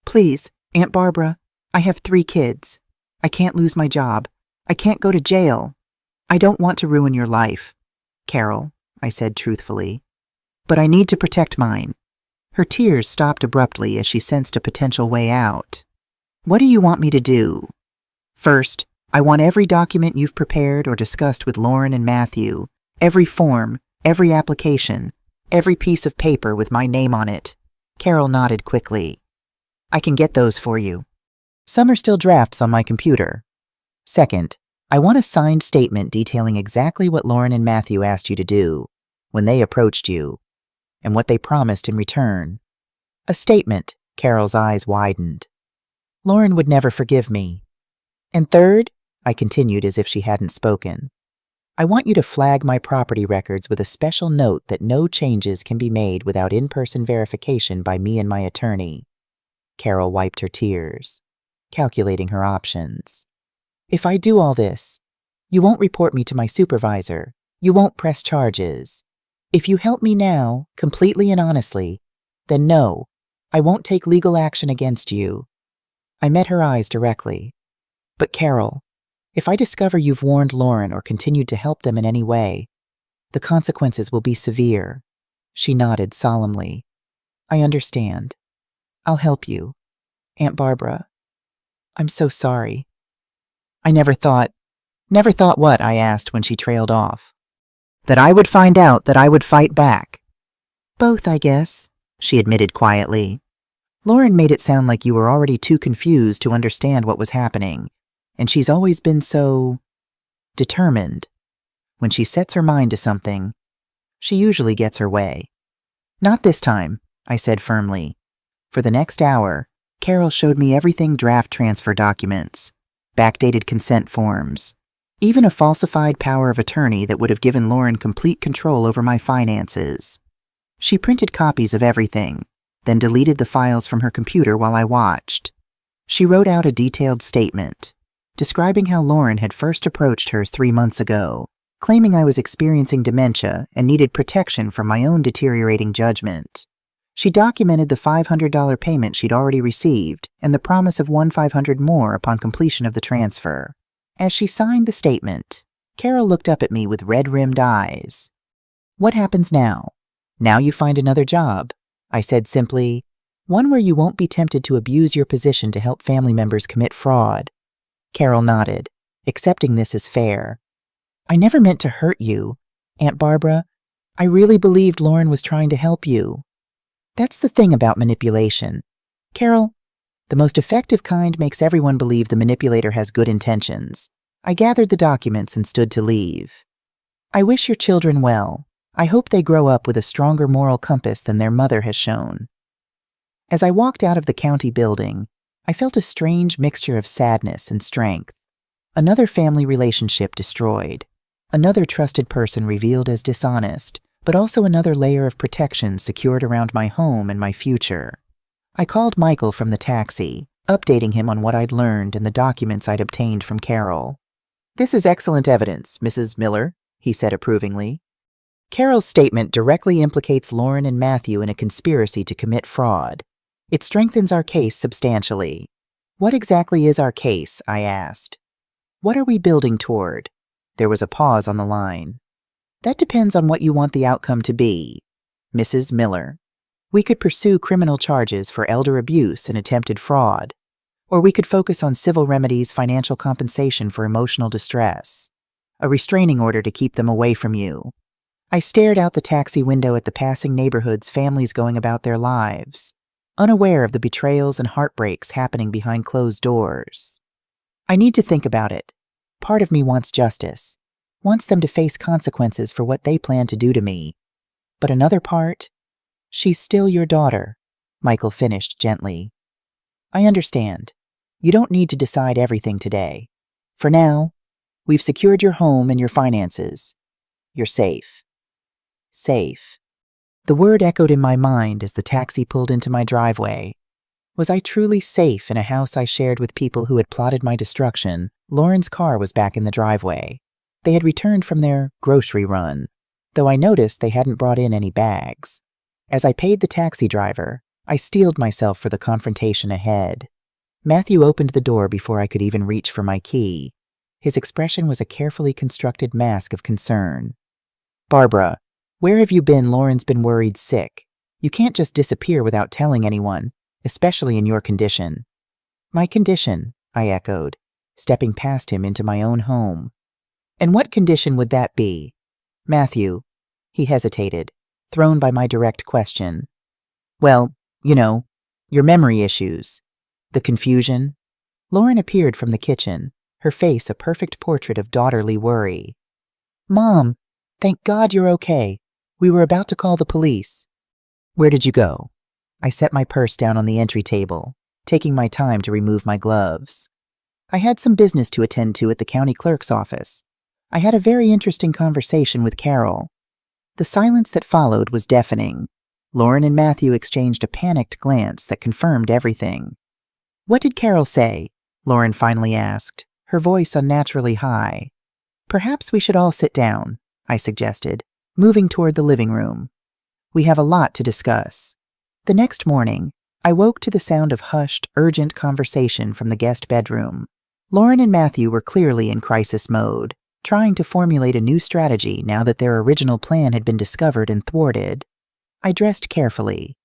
Please, Aunt Barbara, I have 3 kids. I can't lose my job. I can't go to jail. I don't want to ruin your life, Carol, I said truthfully. But I need to protect mine. Her tears stopped abruptly as she sensed a potential way out. What do you want me to do? First, I want every document you've prepared or discussed with Lauren and Matthew, every form, every application, every piece of paper with my name on it. Carol nodded quickly. I can get those for you. Some are still drafts on my computer. Second, I want a signed statement detailing exactly what Lauren and Matthew asked you to do when they approached you, and what they promised in return. A statement, Carol's eyes widened. Lauren would never forgive me. And third, I continued as if she hadn't spoken, I want you to flag my property records with a special note that no changes can be made without in-person verification by me and my attorney. Carol wiped her tears, calculating her options. If I do all this, you won't report me to my supervisor. You won't press charges. If you help me now, completely and honestly, then no, I won't take legal action against you. I met her eyes directly. But Carol, if I discover you've warned Lauren or continued to help them in any way, the consequences will be severe. She nodded solemnly. I understand. I'll help you. Aunt Barbara, I'm so sorry. I never thought what? I asked when she trailed off. That I would find out, that I would fight back. Both, I guess, she admitted quietly. Lauren made it sound like you were already too confused to understand what was happening, and she's always been so determined. When she sets her mind to something, she usually gets her way. Not this time, I said firmly. For the next hour, Carol showed me everything: draft transfer documents, backdated consent forms, even a falsified power of attorney that would have given Lauren complete control over my finances. She printed copies of everything, then deleted the files from her computer while I watched. She wrote out a detailed statement, describing how Lauren had first approached her 3 months ago, claiming I was experiencing dementia and needed protection from my own deteriorating judgment. She documented the $500 payment she'd already received and the promise of $1,500 more upon completion of the transfer. As she signed the statement, Carol looked up at me with red-rimmed eyes. What happens now? Now you find another job, I said simply, one where you won't be tempted to abuse your position to help family members commit fraud. Carol nodded, accepting this as fair. I never meant to hurt you, Aunt Barbara. I really believed Lauren was trying to help you. That's the thing about manipulation. Carol, the most effective kind makes everyone believe the manipulator has good intentions. I gathered the documents and stood to leave. I wish your children well. I hope they grow up with a stronger moral compass than their mother has shown. As I walked out of the county building, I felt a strange mixture of sadness and strength. Another family relationship destroyed. Another trusted person revealed as dishonest, but also another layer of protection secured around my home and my future. I called Michael from the taxi, updating him on what I'd learned and the documents I'd obtained from Carol. "This is excellent evidence, Mrs. Miller," he said approvingly. "Carol's statement directly implicates Lauren and Matthew in a conspiracy to commit fraud. It strengthens our case substantially." "What exactly is our case?" I asked. "What are we building toward?" There was a pause on the line. "That depends on what you want the outcome to be, Mrs. Miller. We could pursue criminal charges for elder abuse and attempted fraud, or we could focus on civil remedies, financial compensation for emotional distress, a restraining order to keep them away from you." I stared out the taxi window at the passing neighborhoods, families going about their lives, unaware of the betrayals and heartbreaks happening behind closed doors. "I need to think about it. Part of me wants justice, wants them to face consequences for what they plan to do to me. But another part, she's still your daughter," Michael finished gently. "I understand. You don't need to decide everything today. For now, we've secured your home and your finances. You're safe." Safe. The word echoed in my mind as the taxi pulled into my driveway. Was I truly safe in a house I shared with people who had plotted my destruction? Lauren's car was back in the driveway. They had returned from their grocery run, though I noticed they hadn't brought in any bags. As I paid the taxi driver, I steeled myself for the confrontation ahead. Matthew opened the door before I could even reach for my key. His expression was a carefully constructed mask of concern. "Barbara, where have you been? Lauren's been worried sick. You can't just disappear without telling anyone, especially in your condition." "My condition," I echoed, stepping past him into my own home. "And what condition would that be?" "Matthew," he hesitated, thrown by my direct question. "Well, your memory issues, the confusion." Lauren appeared from the kitchen, her face a perfect portrait of daughterly worry. "Mom, thank God you're okay. We were about to call the police." "Where did you go?" I set my purse down on the entry table, taking my time to remove my gloves. "I had some business to attend to at the county clerk's office. I had a very interesting conversation with Carol." The silence that followed was deafening. Lauren and Matthew exchanged a panicked glance that confirmed everything. "What did Carol say?" Lauren finally asked, her voice unnaturally high. "Perhaps we should all sit down," I suggested, moving toward the living room. "We have a lot to discuss." The next morning, I woke to the sound of hushed, urgent conversation from the guest bedroom. Lauren and Matthew were clearly in crisis mode, trying to formulate a new strategy now that their original plan had been discovered and thwarted. I dressed carefully,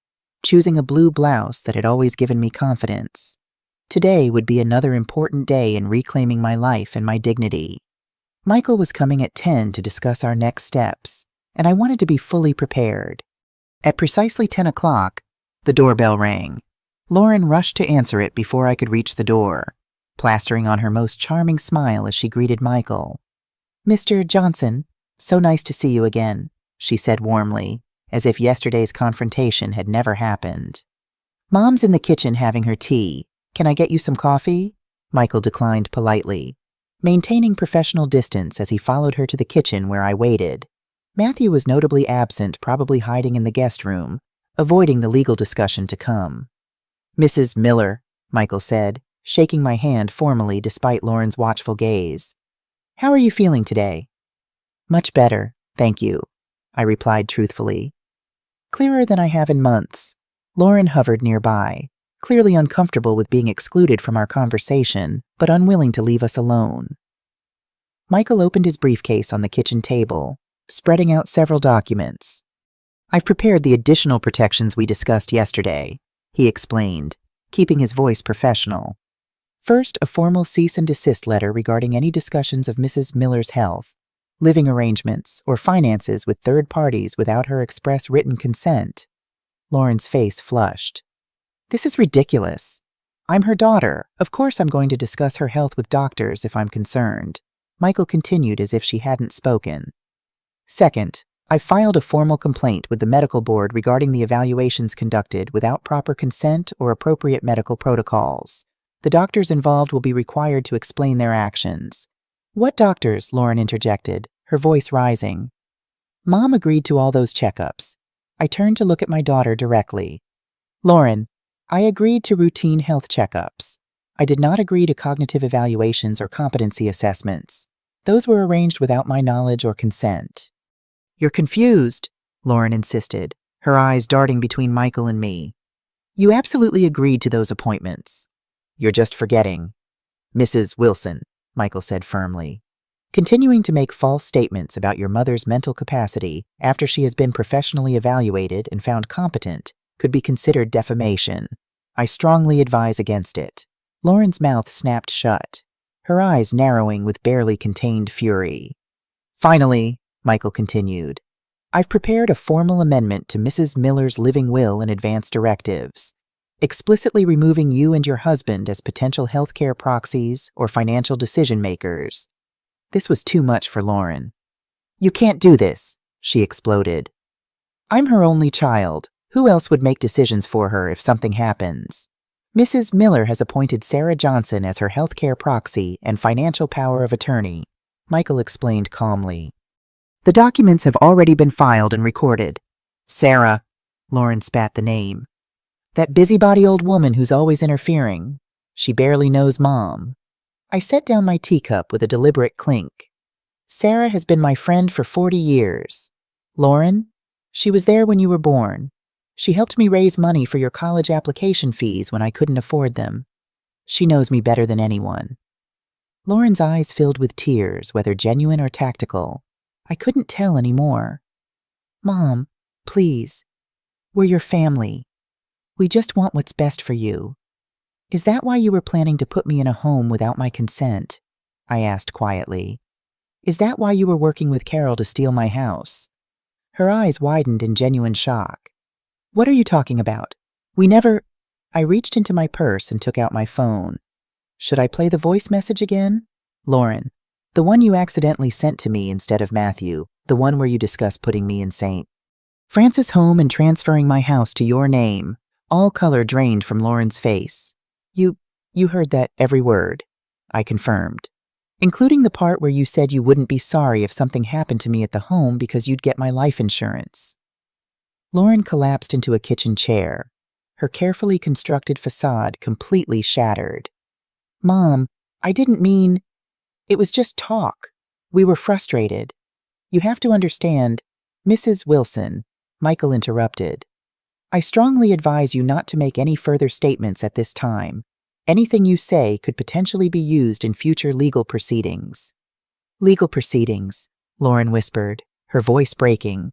choosing a blue blouse that had always given me confidence. Today would be another important day in reclaiming my life and my dignity. Michael was coming at 10 to discuss our next steps, and I wanted to be fully prepared. At precisely 10 o'clock, the doorbell rang. Lauren rushed to answer it before I could reach the door, plastering on her most charming smile as she greeted Michael. "Mr. Johnson, so nice to see you again," she said warmly, as if yesterday's confrontation had never happened. "Mom's in the kitchen having her tea. Can I get you some coffee?" Michael declined politely, maintaining professional distance as he followed her to the kitchen where I waited. Matthew was notably absent, probably hiding in the guest room, avoiding the legal discussion to come. "Mrs. Miller," Michael said, shaking my hand formally despite Lauren's watchful gaze. "How are you feeling today?" "Much better, thank you," I replied truthfully. "Clearer than I have in months." Lauren hovered nearby, clearly uncomfortable with being excluded from our conversation, but unwilling to leave us alone. Michael opened his briefcase on the kitchen table, spreading out several documents. "I've prepared the additional protections we discussed yesterday," he explained, keeping his voice professional. "First, a formal cease and desist letter regarding any discussions of Mrs. Miller's health, living arrangements, or finances with third parties without her express written consent." Lauren's face flushed. "This is ridiculous. I'm her daughter. Of course I'm going to discuss her health with doctors if I'm concerned." Michael continued as if she hadn't spoken. "Second, I filed a formal complaint with the medical board regarding the evaluations conducted without proper consent or appropriate medical protocols. The doctors involved will be required to explain their actions." "What doctors?" Lauren interjected, her voice rising. "Mom agreed to all those checkups." I turned to look at my daughter directly. "Lauren, I agreed to routine health checkups. I did not agree to cognitive evaluations or competency assessments. Those were arranged without my knowledge or consent." "You're confused," Lauren insisted, her eyes darting between Michael and me. "You absolutely agreed to those appointments." "You're just forgetting." "Mrs. Wilson," Michael said firmly. "Continuing to make false statements about your mother's mental capacity after she has been professionally evaluated and found competent could be considered defamation. I strongly advise against it." Lauren's mouth snapped shut, her eyes narrowing with barely contained fury. "Finally," Michael continued, "I've prepared a formal amendment to Mrs. Miller's living will and advance directives, explicitly removing you and your husband as potential healthcare proxies or financial decision-makers." This was too much for Lauren. "You can't do this," she exploded. "I'm her only child. Who else would make decisions for her if something happens? Mrs. Miller has appointed Sarah Johnson as her healthcare proxy and financial power of attorney," Michael explained calmly. "The documents have already been filed and recorded." "Sarah," Lauren spat the name. "That busybody old woman who's always interfering. She barely knows Mom." I set down my teacup with a deliberate clink. "Sarah has been my friend for 40 years. Lauren, she was there when you were born. She helped me raise money for your college application fees when I couldn't afford them. She knows me better than anyone." Lauren's eyes filled with tears, whether genuine or tactical. I couldn't tell anymore. "Mom, please. We're your family. We just want what's best for you. Is that why you were planning to put me in a home without my consent?" I asked quietly. "Is that why you were working with Carol to steal my house?" Her eyes widened in genuine shock. "What are you talking about? We never—" I reached into my purse and took out my phone. "Should I play the voice message again?" "Lauren, the one you accidentally sent to me instead of Matthew, the one where you discuss putting me in St. Francis home and transferring my house to your name." All color drained from Lauren's face. You heard that every word," I confirmed, "including the part where you said you wouldn't be sorry if something happened to me at the home because you'd get my life insurance." Lauren collapsed into a kitchen chair, her carefully constructed facade completely shattered. "Mom, I didn't mean— It was just talk. We were frustrated. You have to understand—" "Mrs. Wilson," Michael interrupted, "I strongly advise you not to make any further statements at this time. Anything you say could potentially be used in future legal proceedings." "Legal proceedings," Lauren whispered, her voice breaking.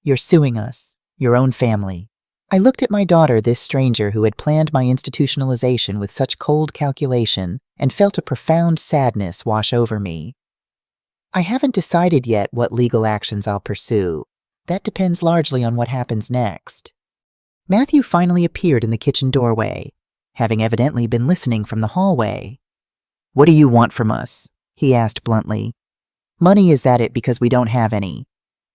"You're suing us, your own family." I looked at my daughter, this stranger who had planned my institutionalization with such cold calculation, and felt a profound sadness wash over me. "I haven't decided yet what legal actions I'll pursue. That depends largely on what happens next." Matthew finally appeared in the kitchen doorway, having evidently been listening from the hallway. "What do you want from us?" he asked bluntly. "Money, is that it, because we don't have any?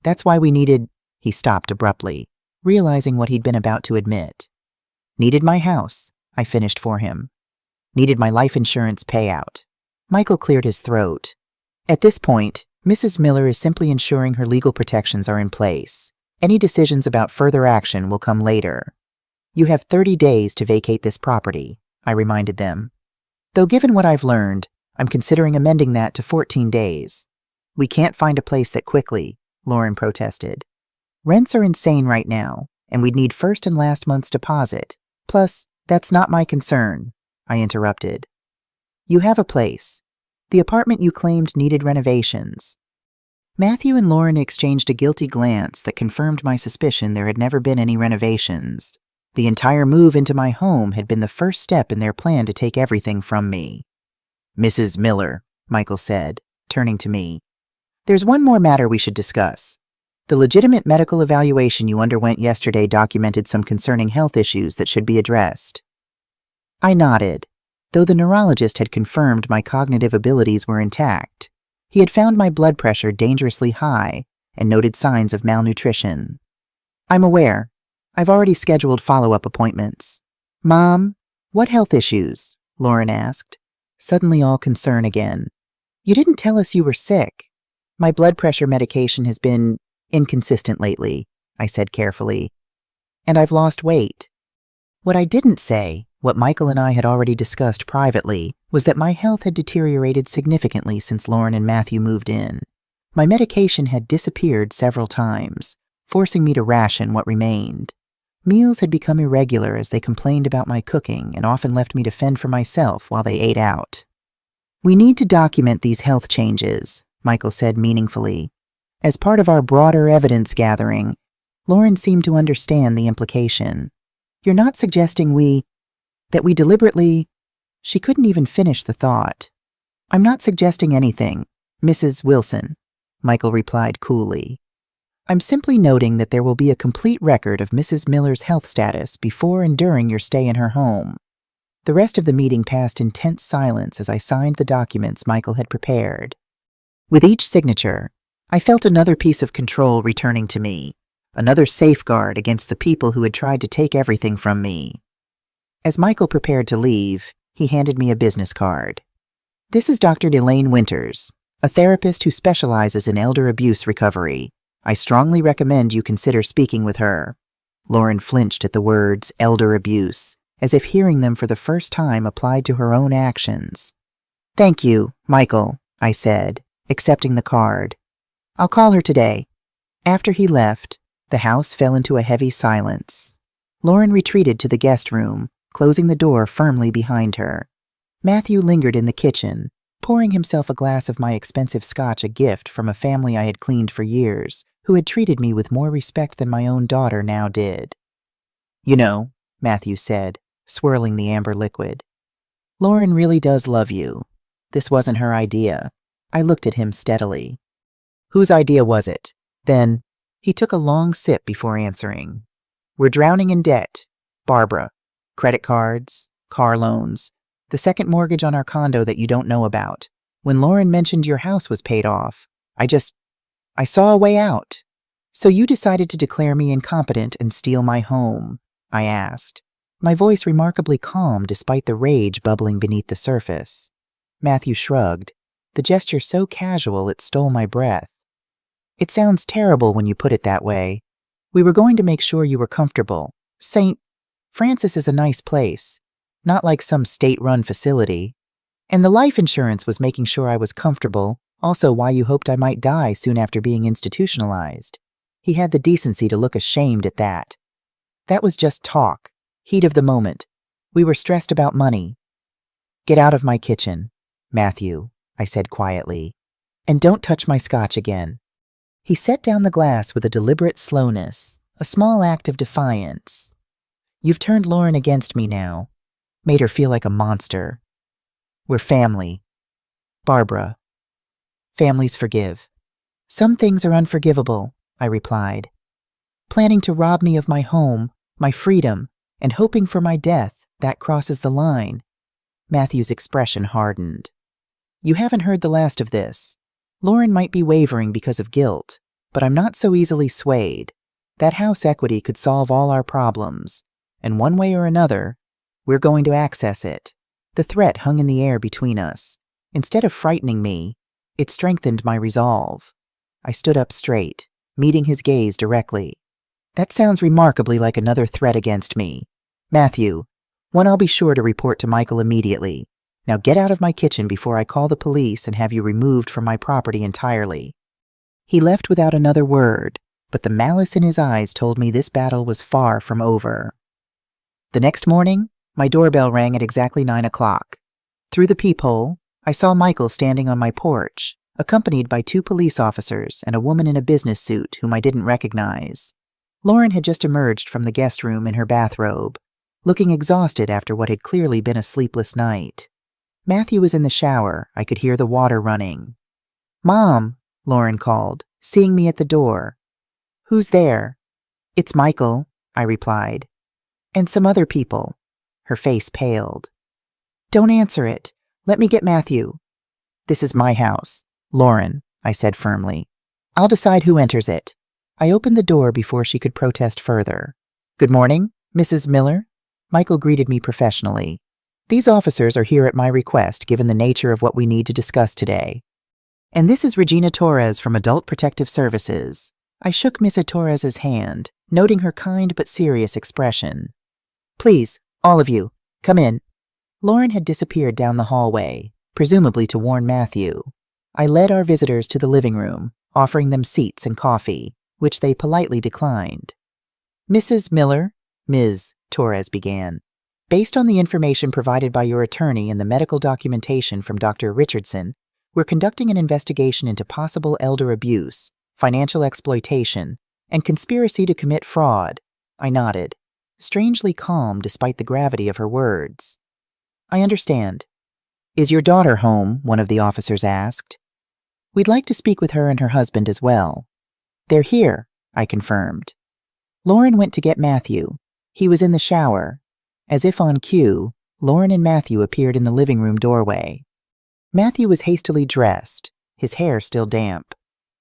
That's why we needed—" He stopped abruptly, realizing what he'd been about to admit. "Needed my house," I finished for him. "Needed my life insurance payout." Michael cleared his throat. "At this point, Mrs. Miller is simply ensuring her legal protections are in place. Any decisions about further action will come later. You have 30 days to vacate this property," I reminded them. "Though given what I've learned, I'm considering amending that to 14 days. We can't find a place that quickly," Lauren protested. "Rents are insane right now, and we'd need first and last month's deposit. Plus, that's not my concern," I interrupted. "You have a place. The apartment you claimed needed renovations." Matthew and Lauren exchanged a guilty glance that confirmed my suspicion there had never been any renovations. The entire move into my home had been the first step in their plan to take everything from me. "Mrs. Miller," Michael said, turning to me, "there's one more matter we should discuss. The legitimate medical evaluation you underwent yesterday documented some concerning health issues that should be addressed." I nodded, though the neurologist had confirmed my cognitive abilities were intact. He had found my blood pressure dangerously high and noted signs of malnutrition. I'm aware. I've already scheduled follow-up appointments. Mom, what health issues? Lauren asked, suddenly all concern again. You didn't tell us you were sick. My blood pressure medication has been inconsistent lately, I said carefully. And I've lost weight. What I didn't say, what Michael and I had already discussed privately, was that my health had deteriorated significantly since Lauren and Matthew moved in. My medication had disappeared several times, forcing me to ration what remained. Meals had become irregular as they complained about my cooking and often left me to fend for myself while they ate out. We need to document these health changes, Michael said meaningfully. As part of our broader evidence gathering, Lauren seemed to understand the implication. You're not suggesting that we deliberately... She couldn't even finish the thought. I'm not suggesting anything, Mrs. Wilson, Michael replied coolly. I'm simply noting that there will be a complete record of Mrs. Miller's health status before and during your stay in her home. The rest of the meeting passed in tense silence as I signed the documents Michael had prepared. With each signature, I felt another piece of control returning to me, another safeguard against the people who had tried to take everything from me. As Michael prepared to leave, he handed me a business card. This is Dr. Elaine Winters, a therapist who specializes in elder abuse recovery. I strongly recommend you consider speaking with her. Lauren flinched at the words elder abuse, as if hearing them for the first time applied to her own actions. Thank you, Michael, I said, accepting the card. I'll call her today. After he left, the house fell into a heavy silence. Lauren retreated to the guest room, closing the door firmly behind her. Matthew lingered in the kitchen, pouring himself a glass of my expensive scotch, a gift from a family I had cleaned for years, who had treated me with more respect than my own daughter now did. You know, Matthew said, swirling the amber liquid. Lauren really does love you. This wasn't her idea. I looked at him steadily. Whose idea was it? Then, he took a long sip before answering. We're drowning in debt. Barbara. Credit cards, car loans, the second mortgage on our condo that you don't know about. When Lauren mentioned your house was paid off, I saw a way out. So you decided to declare me incompetent and steal my home? I asked, my voice remarkably calm despite the rage bubbling beneath the surface. Matthew shrugged, the gesture so casual it stole my breath. It sounds terrible when you put it that way. We were going to make sure you were comfortable. St. Francis is a nice place, not like some state-run facility. And the life insurance was making sure I was comfortable, also why you hoped I might die soon after being institutionalized. He had the decency to look ashamed at that. That was just talk, heat of the moment. We were stressed about money. Get out of my kitchen, Matthew, I said quietly, and don't touch my scotch again. He set down the glass with a deliberate slowness, a small act of defiance. You've turned Lauren against me now, made her feel like a monster. We're family. Barbara. Families forgive. Some things are unforgivable, I replied. Planning to rob me of my home, my freedom, and hoping for my death, that crosses the line. Matthew's expression hardened. You haven't heard the last of this. Lauren might be wavering because of guilt, but I'm not so easily swayed. That house equity could solve all our problems, and one way or another, we're going to access it. The threat hung in the air between us. Instead of frightening me, it strengthened my resolve. I stood up straight, meeting his gaze directly. That sounds remarkably like another threat against me. Matthew, one I'll be sure to report to Michael immediately. Now get out of my kitchen before I call the police and have you removed from my property entirely. He left without another word, but the malice in his eyes told me this battle was far from over. The next morning, my doorbell rang at exactly 9 o'clock. Through the peephole, I saw Michael standing on my porch, accompanied by 2 police officers and a woman in a business suit whom I didn't recognize. Lauren had just emerged from the guest room in her bathrobe, looking exhausted after what had clearly been a sleepless night. Matthew was in the shower. I could hear the water running. Mom, Lauren called, seeing me at the door. Who's there? It's Michael, I replied. And some other people. Her face paled. Don't answer it. Let me get Matthew. This is my house. Lauren, I said firmly. I'll decide who enters it. I opened the door before she could protest further. Good morning, Mrs. Miller. Michael greeted me professionally. These officers are here at my request, given the nature of what we need to discuss today. And this is Regina Torres from Adult Protective Services. I shook Mrs. Torres's hand, noting her kind but serious expression. Please, all of you, come in. Lauren had disappeared down the hallway, presumably to warn Matthew. I led our visitors to the living room, offering them seats and coffee, which they politely declined. Mrs. Miller, Ms. Torres began. Based on the information provided by your attorney and the medical documentation from Dr. Richardson, we're conducting an investigation into possible elder abuse, financial exploitation, and conspiracy to commit fraud. I nodded, strangely calm despite the gravity of her words. I understand. Is your daughter home? One of the officers asked. We'd like to speak with her and her husband as well. They're here, I confirmed. Lauren went to get Matthew. He was in the shower. As if on cue, Lauren and Matthew appeared in the living room doorway. Matthew was hastily dressed, his hair still damp,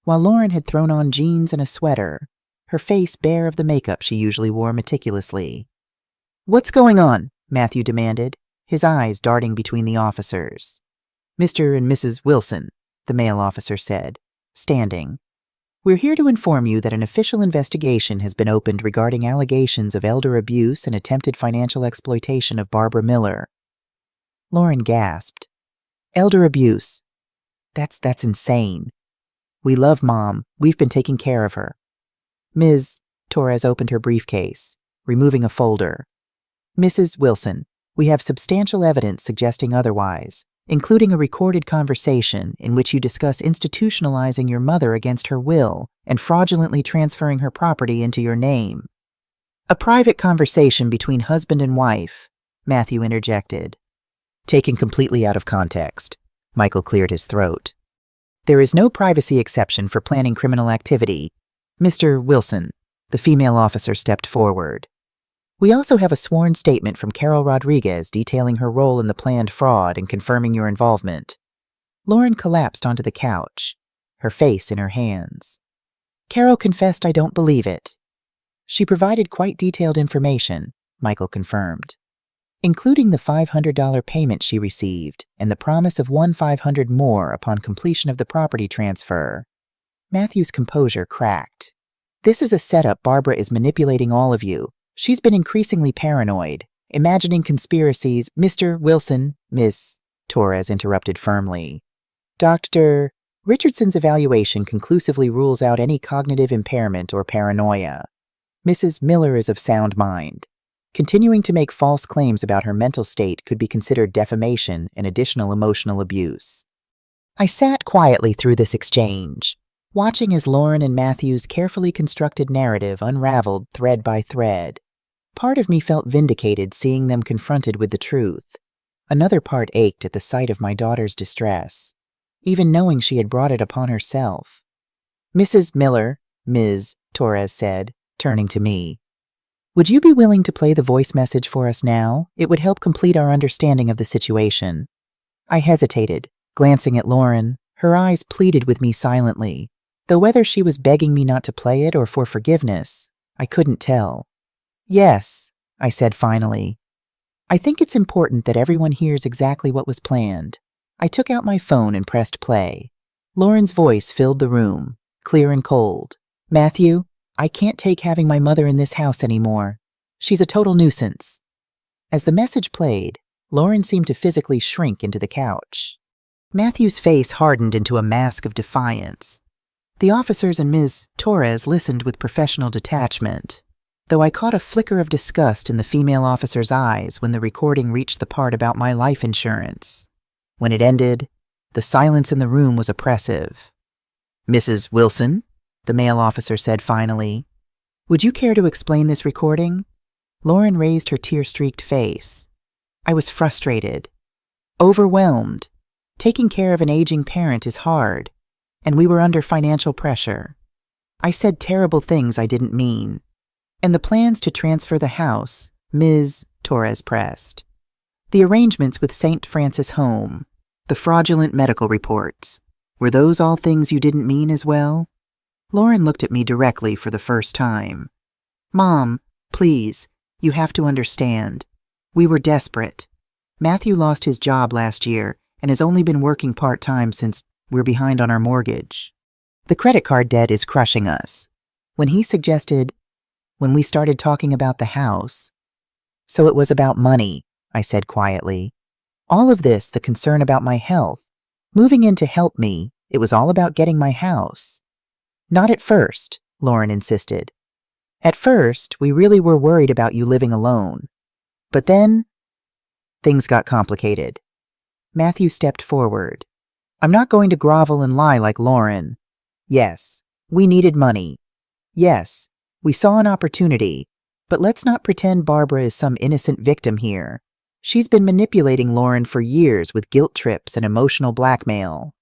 while Lauren had thrown on jeans and a sweater, her face bare of the makeup she usually wore meticulously. What's going on? Matthew demanded, his eyes darting between the officers. Mr. and Mrs. Wilson, the male officer said, standing. We're here to inform you that an official investigation has been opened regarding allegations of elder abuse and attempted financial exploitation of Barbara Miller. Lauren gasped. Elder abuse. That's insane. We love Mom. We've been taking care of her. Ms. Torres opened her briefcase, removing a folder. Mrs. Wilson, we have substantial evidence suggesting otherwise, including a recorded conversation in which you discuss institutionalizing your mother against her will and fraudulently transferring her property into your name. A private conversation between husband and wife, Matthew interjected. Taken completely out of context, Michael cleared his throat. There is no privacy exception for planning criminal activity. Mr. Wilson, the female officer stepped forward. We also have a sworn statement from Carol Rodriguez detailing her role in the planned fraud and confirming your involvement. Lauren collapsed onto the couch, her face in her hands. Carol confessed I don't believe it. She provided quite detailed information, Michael confirmed, including the $500 payment she received and the promise of $1,500 more upon completion of the property transfer. Matthew's composure cracked. This is a setup. Barbara is manipulating all of you. She's been increasingly paranoid, imagining conspiracies. Mr. Wilson, Miss Torres interrupted firmly. Dr. Richardson's evaluation conclusively rules out any cognitive impairment or paranoia. Mrs. Miller is of sound mind. Continuing to make false claims about her mental state could be considered defamation and additional emotional abuse. I sat quietly through this exchange, watching as Lauren and Matthew's carefully constructed narrative unraveled thread by thread. Part of me felt vindicated seeing them confronted with the truth. Another part ached at the sight of my daughter's distress, even knowing she had brought it upon herself. Mrs. Miller, Ms. Torres said, turning to me. Would you be willing to play the voice message for us now? It would help complete our understanding of the situation. I hesitated, glancing at Lauren. Her eyes pleaded with me silently, though whether she was begging me not to play it or for forgiveness, I couldn't tell. Yes, I said finally. I think it's important that everyone hears exactly what was planned. I took out my phone and pressed play. Lauren's voice filled the room, clear and cold. Matthew, I can't take having my mother in this house anymore. She's a total nuisance. As the message played, Lauren seemed to physically shrink into the couch. Matthew's face hardened into a mask of defiance. The officers and Ms. Torres listened with professional detachment, though I caught a flicker of disgust in the female officer's eyes when the recording reached the part about my life insurance. When it ended, the silence in the room was oppressive. Mrs. Wilson, the male officer said finally, would you care to explain this recording? Lauren raised her tear-streaked face. I was frustrated, overwhelmed. Taking care of an aging parent is hard, and we were under financial pressure. I said terrible things I didn't mean. And the plans to transfer the house, Ms. Torres pressed. The arrangements with St. Francis Home, the fraudulent medical reports, were those all things you didn't mean as well? Lauren looked at me directly for the first time. Mom, please, you have to understand. We were desperate. Matthew lost his job last year and has only been working part-time since we're behind on our mortgage. The credit card debt is crushing us. When we started talking about the house. So it was about money, I said quietly. All of this, the concern about my health, moving in to help me, it was all about getting my house. Not at first, Lauren insisted. At first, we really were worried about you living alone. But then, things got complicated. Matthew stepped forward. I'm not going to grovel and lie like Lauren. Yes, we needed money. Yes, we saw an opportunity. But let's not pretend Barbara is some innocent victim here. She's been manipulating Lauren for years with guilt trips and emotional blackmail.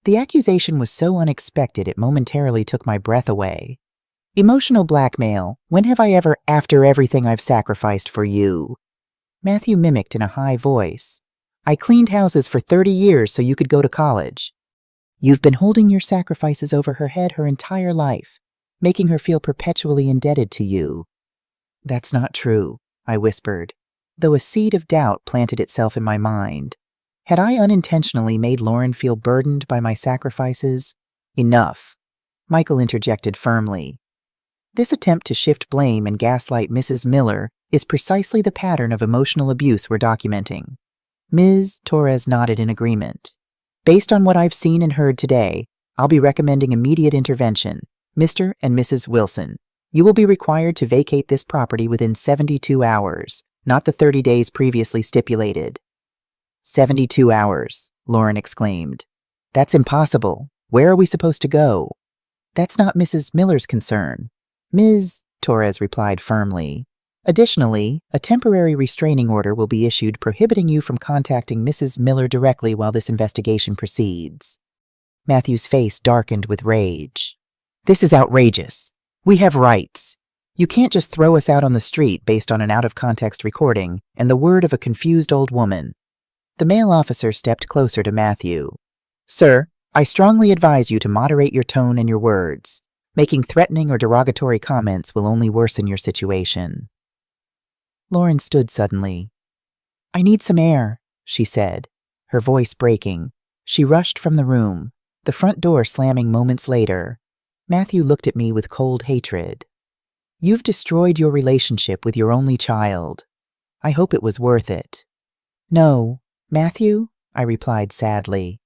The accusation was so unexpected it momentarily took my breath away. Emotional blackmail? When have I ever, after everything I've sacrificed for you? Matthew mimicked in a high voice. I cleaned houses for 30 years so you could go to college. You've been holding your sacrifices over her head her entire life, making her feel perpetually indebted to you. That's not true, I whispered, though a seed of doubt planted itself in my mind. Had I unintentionally made Lauren feel burdened by my sacrifices? Enough, Michael interjected firmly. This attempt to shift blame and gaslight Mrs. Miller is precisely the pattern of emotional abuse we're documenting. Ms. Torres nodded in agreement. Based on what I've seen and heard today, I'll be recommending immediate intervention. Mr. and Mrs. Wilson, you will be required to vacate this property within 72 hours, not the 30 days previously stipulated. 72 hours, Lauren exclaimed. That's impossible. Where are we supposed to go? That's not Mrs. Miller's concern. Ms. Torres replied firmly. Additionally, a temporary restraining order will be issued prohibiting you from contacting Mrs. Miller directly while this investigation proceeds. Matthew's face darkened with rage. This is outrageous. We have rights. You can't just throw us out on the street based on an out-of-context recording and the word of a confused old woman. The male officer stepped closer to Matthew. Sir, I strongly advise you to moderate your tone and your words. Making threatening or derogatory comments will only worsen your situation. Lauren stood suddenly. I need some air, she said, her voice breaking. She rushed from the room, the front door slamming moments later. Matthew looked at me with cold hatred. You've destroyed your relationship with your only child. I hope it was worth it. No, Matthew, I replied sadly.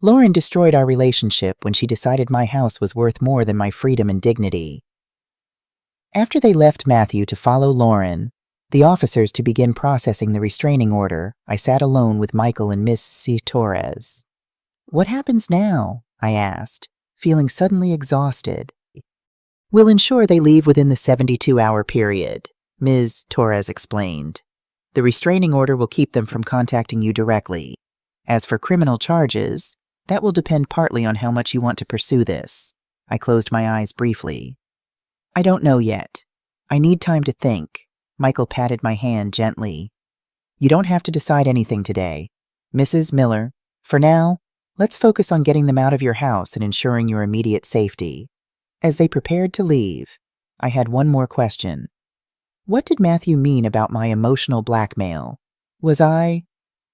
Lauren destroyed our relationship when she decided my house was worth more than my freedom and dignity. After they left Matthew to follow Lauren, the officers to begin processing the restraining order, I sat alone with Michael and Miss C. Torres. What happens now? I asked, feeling suddenly exhausted. We'll ensure they leave within the 72-hour period, Ms. Torres explained. The restraining order will keep them from contacting you directly. As for criminal charges, that will depend partly on how much you want to pursue this. I closed my eyes briefly. I don't know yet. I need time to think. Michael patted my hand gently. You don't have to decide anything today. Mrs. Miller, for now, let's focus on getting them out of your house and ensuring your immediate safety. As they prepared to leave, I had one more question. What did Matthew mean about my emotional blackmail? Was I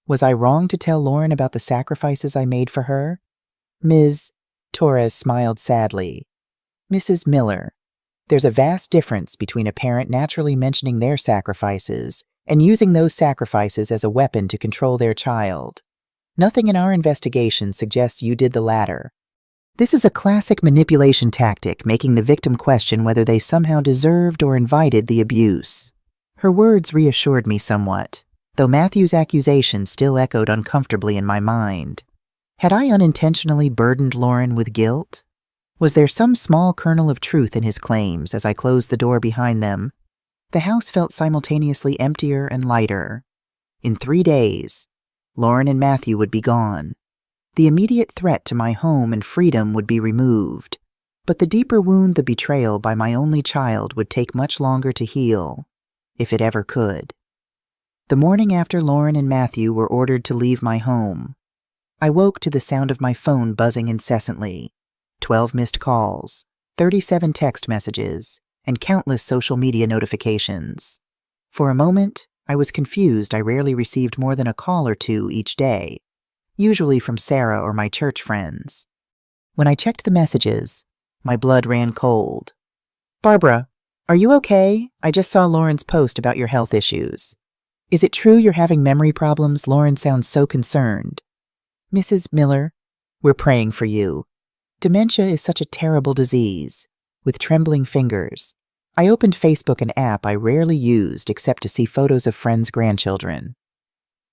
wrong to tell Lauren about the sacrifices I made for her? Ms. Torres smiled sadly. Mrs. Miller, there's a vast difference between a parent naturally mentioning their sacrifices and using those sacrifices as a weapon to control their child. Nothing in our investigation suggests you did the latter. This is a classic manipulation tactic, making the victim question whether they somehow deserved or invited the abuse. Her words reassured me somewhat, though Matthew's accusation still echoed uncomfortably in my mind. Had I unintentionally burdened Lauren with guilt? Was there some small kernel of truth in his claims as I closed the door behind them? The house felt simultaneously emptier and lighter. In 3 days, Lauren and Matthew would be gone. The immediate threat to my home and freedom would be removed, but the deeper wound, the betrayal by my only child, would take much longer to heal, if it ever could. The morning after Lauren and Matthew were ordered to leave my home, I woke to the sound of my phone buzzing incessantly. 12 missed calls, 37 text messages, and countless social media notifications. For a moment, I was confused. I rarely received more than a call or two each day, usually from Sarah or my church friends. When I checked the messages, my blood ran cold. "Barbara, are you okay? I just saw Lauren's post about your health issues. Is it true you're having memory problems? Lauren sounds so concerned. Mrs. Miller, we're praying for you. Dementia is such a terrible disease." With trembling fingers, I opened Facebook, an app I rarely used except to see photos of friends' grandchildren.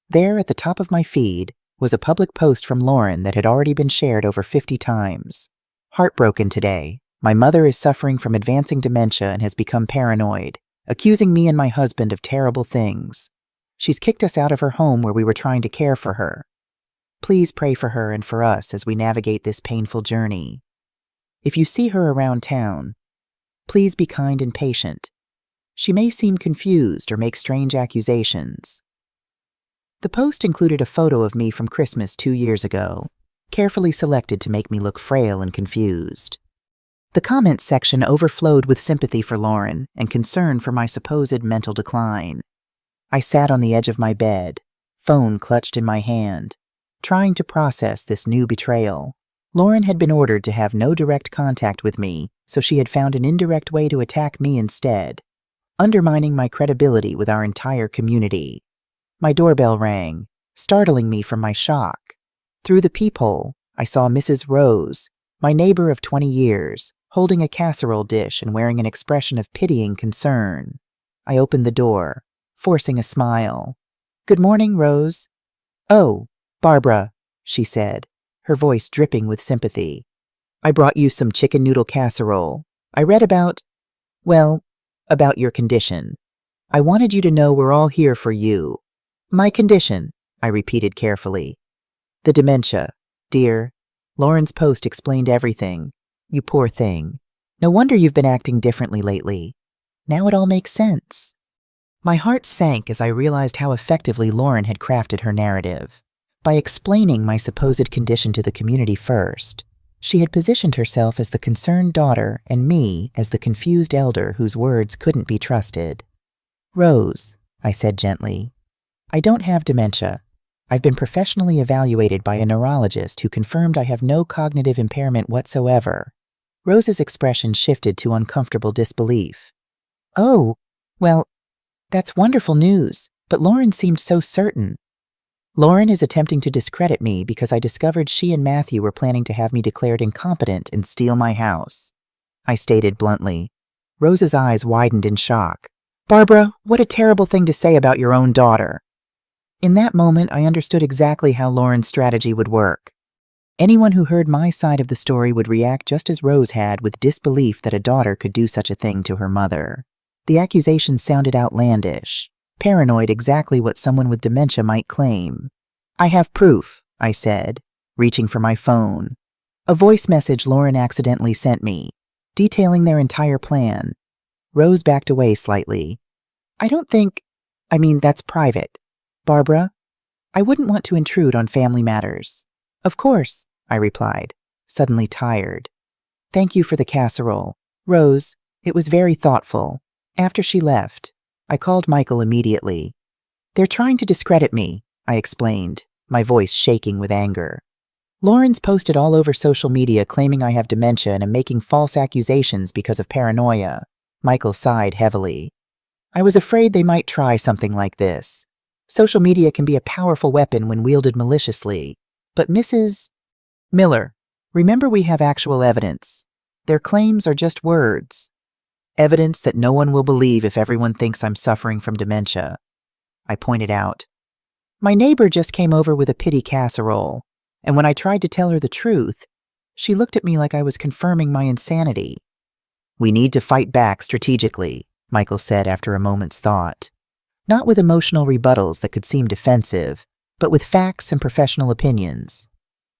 There, at the top of my feed, was a public post from Lauren that had already been shared over 50 times. "Heartbroken today. My mother is suffering from advancing dementia and has become paranoid, accusing me and my husband of terrible things. She's kicked us out of her home where we were trying to care for her. Please pray for her and for us as we navigate this painful journey. If you see her around town, please be kind and patient. She may seem confused or make strange accusations." The post included a photo of me from Christmas 2 years ago, carefully selected to make me look frail and confused. The comments section overflowed with sympathy for Lauren and concern for my supposed mental decline. I sat on the edge of my bed, phone clutched in my hand, trying to process this new betrayal. Lauren had been ordered to have no direct contact with me, so she had found an indirect way to attack me instead, undermining my credibility with our entire community. My doorbell rang, startling me from my shock. Through the peephole, I saw Mrs. Rose, my neighbor of 20 years, holding a casserole dish and wearing an expression of pitying concern. I opened the door, forcing a smile. "Good morning, Rose." "Oh, Barbara," she said, her voice dripping with sympathy. "I brought you some chicken noodle casserole. I read about your condition. I wanted you to know we're all here for you." "My condition," I repeated carefully. "The dementia, dear. Lauren's post explained everything. You poor thing. No wonder you've been acting differently lately. Now it all makes sense." My heart sank as I realized how effectively Lauren had crafted her narrative. By explaining my supposed condition to the community first, she had positioned herself as the concerned daughter and me as the confused elder whose words couldn't be trusted. "Rose," I said gently, "I don't have dementia. I've been professionally evaluated by a neurologist who confirmed I have no cognitive impairment whatsoever." Rose's expression shifted to uncomfortable disbelief. "Oh, well, that's wonderful news, but Lauren seemed so certain." "Lauren is attempting to discredit me because I discovered she and Matthew were planning to have me declared incompetent and steal my house," I stated bluntly. Rose's eyes widened in shock. "Barbara, what a terrible thing to say about your own daughter." In that moment, I understood exactly how Lauren's strategy would work. Anyone who heard my side of the story would react just as Rose had, with disbelief that a daughter could do such a thing to her mother. The accusation sounded outlandish, paranoid, exactly what someone with dementia might claim. "I have proof," I said, reaching for my phone. A voice message Lauren accidentally sent me, detailing their entire plan. Rose backed away slightly. That's private. Barbara, I wouldn't want to intrude on family matters." "Of course," I replied, suddenly tired. "Thank you for the casserole, Rose. It was very thoughtful." After she left, I called Michael immediately. "They're trying to discredit me," I explained, my voice shaking with anger. "Lauren's posted all over social media claiming I have dementia and am making false accusations because of paranoia." Michael sighed heavily. "I was afraid they might try something like this. Social media can be a powerful weapon when wielded maliciously. But Mrs. Miller, remember we have actual evidence. Their claims are just words. Evidence that no one will believe if everyone thinks I'm suffering from dementia," I pointed out. "My neighbor just came over with a pity casserole, and when I tried to tell her the truth, she looked at me like I was confirming my insanity." "We need to fight back strategically," Michael said after a moment's thought. "Not with emotional rebuttals that could seem defensive, but with facts and professional opinions."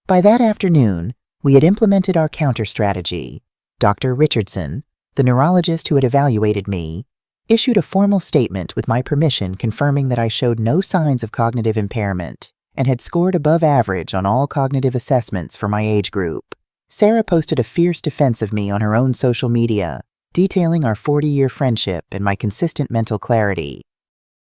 By that afternoon, we had implemented our counter-strategy. Dr. Richardson, the neurologist who had evaluated me, issued a formal statement with my permission confirming that I showed no signs of cognitive impairment and had scored above average on all cognitive assessments for my age group. Sarah posted a fierce defense of me on her own social media, detailing our 40-year friendship and my consistent mental clarity.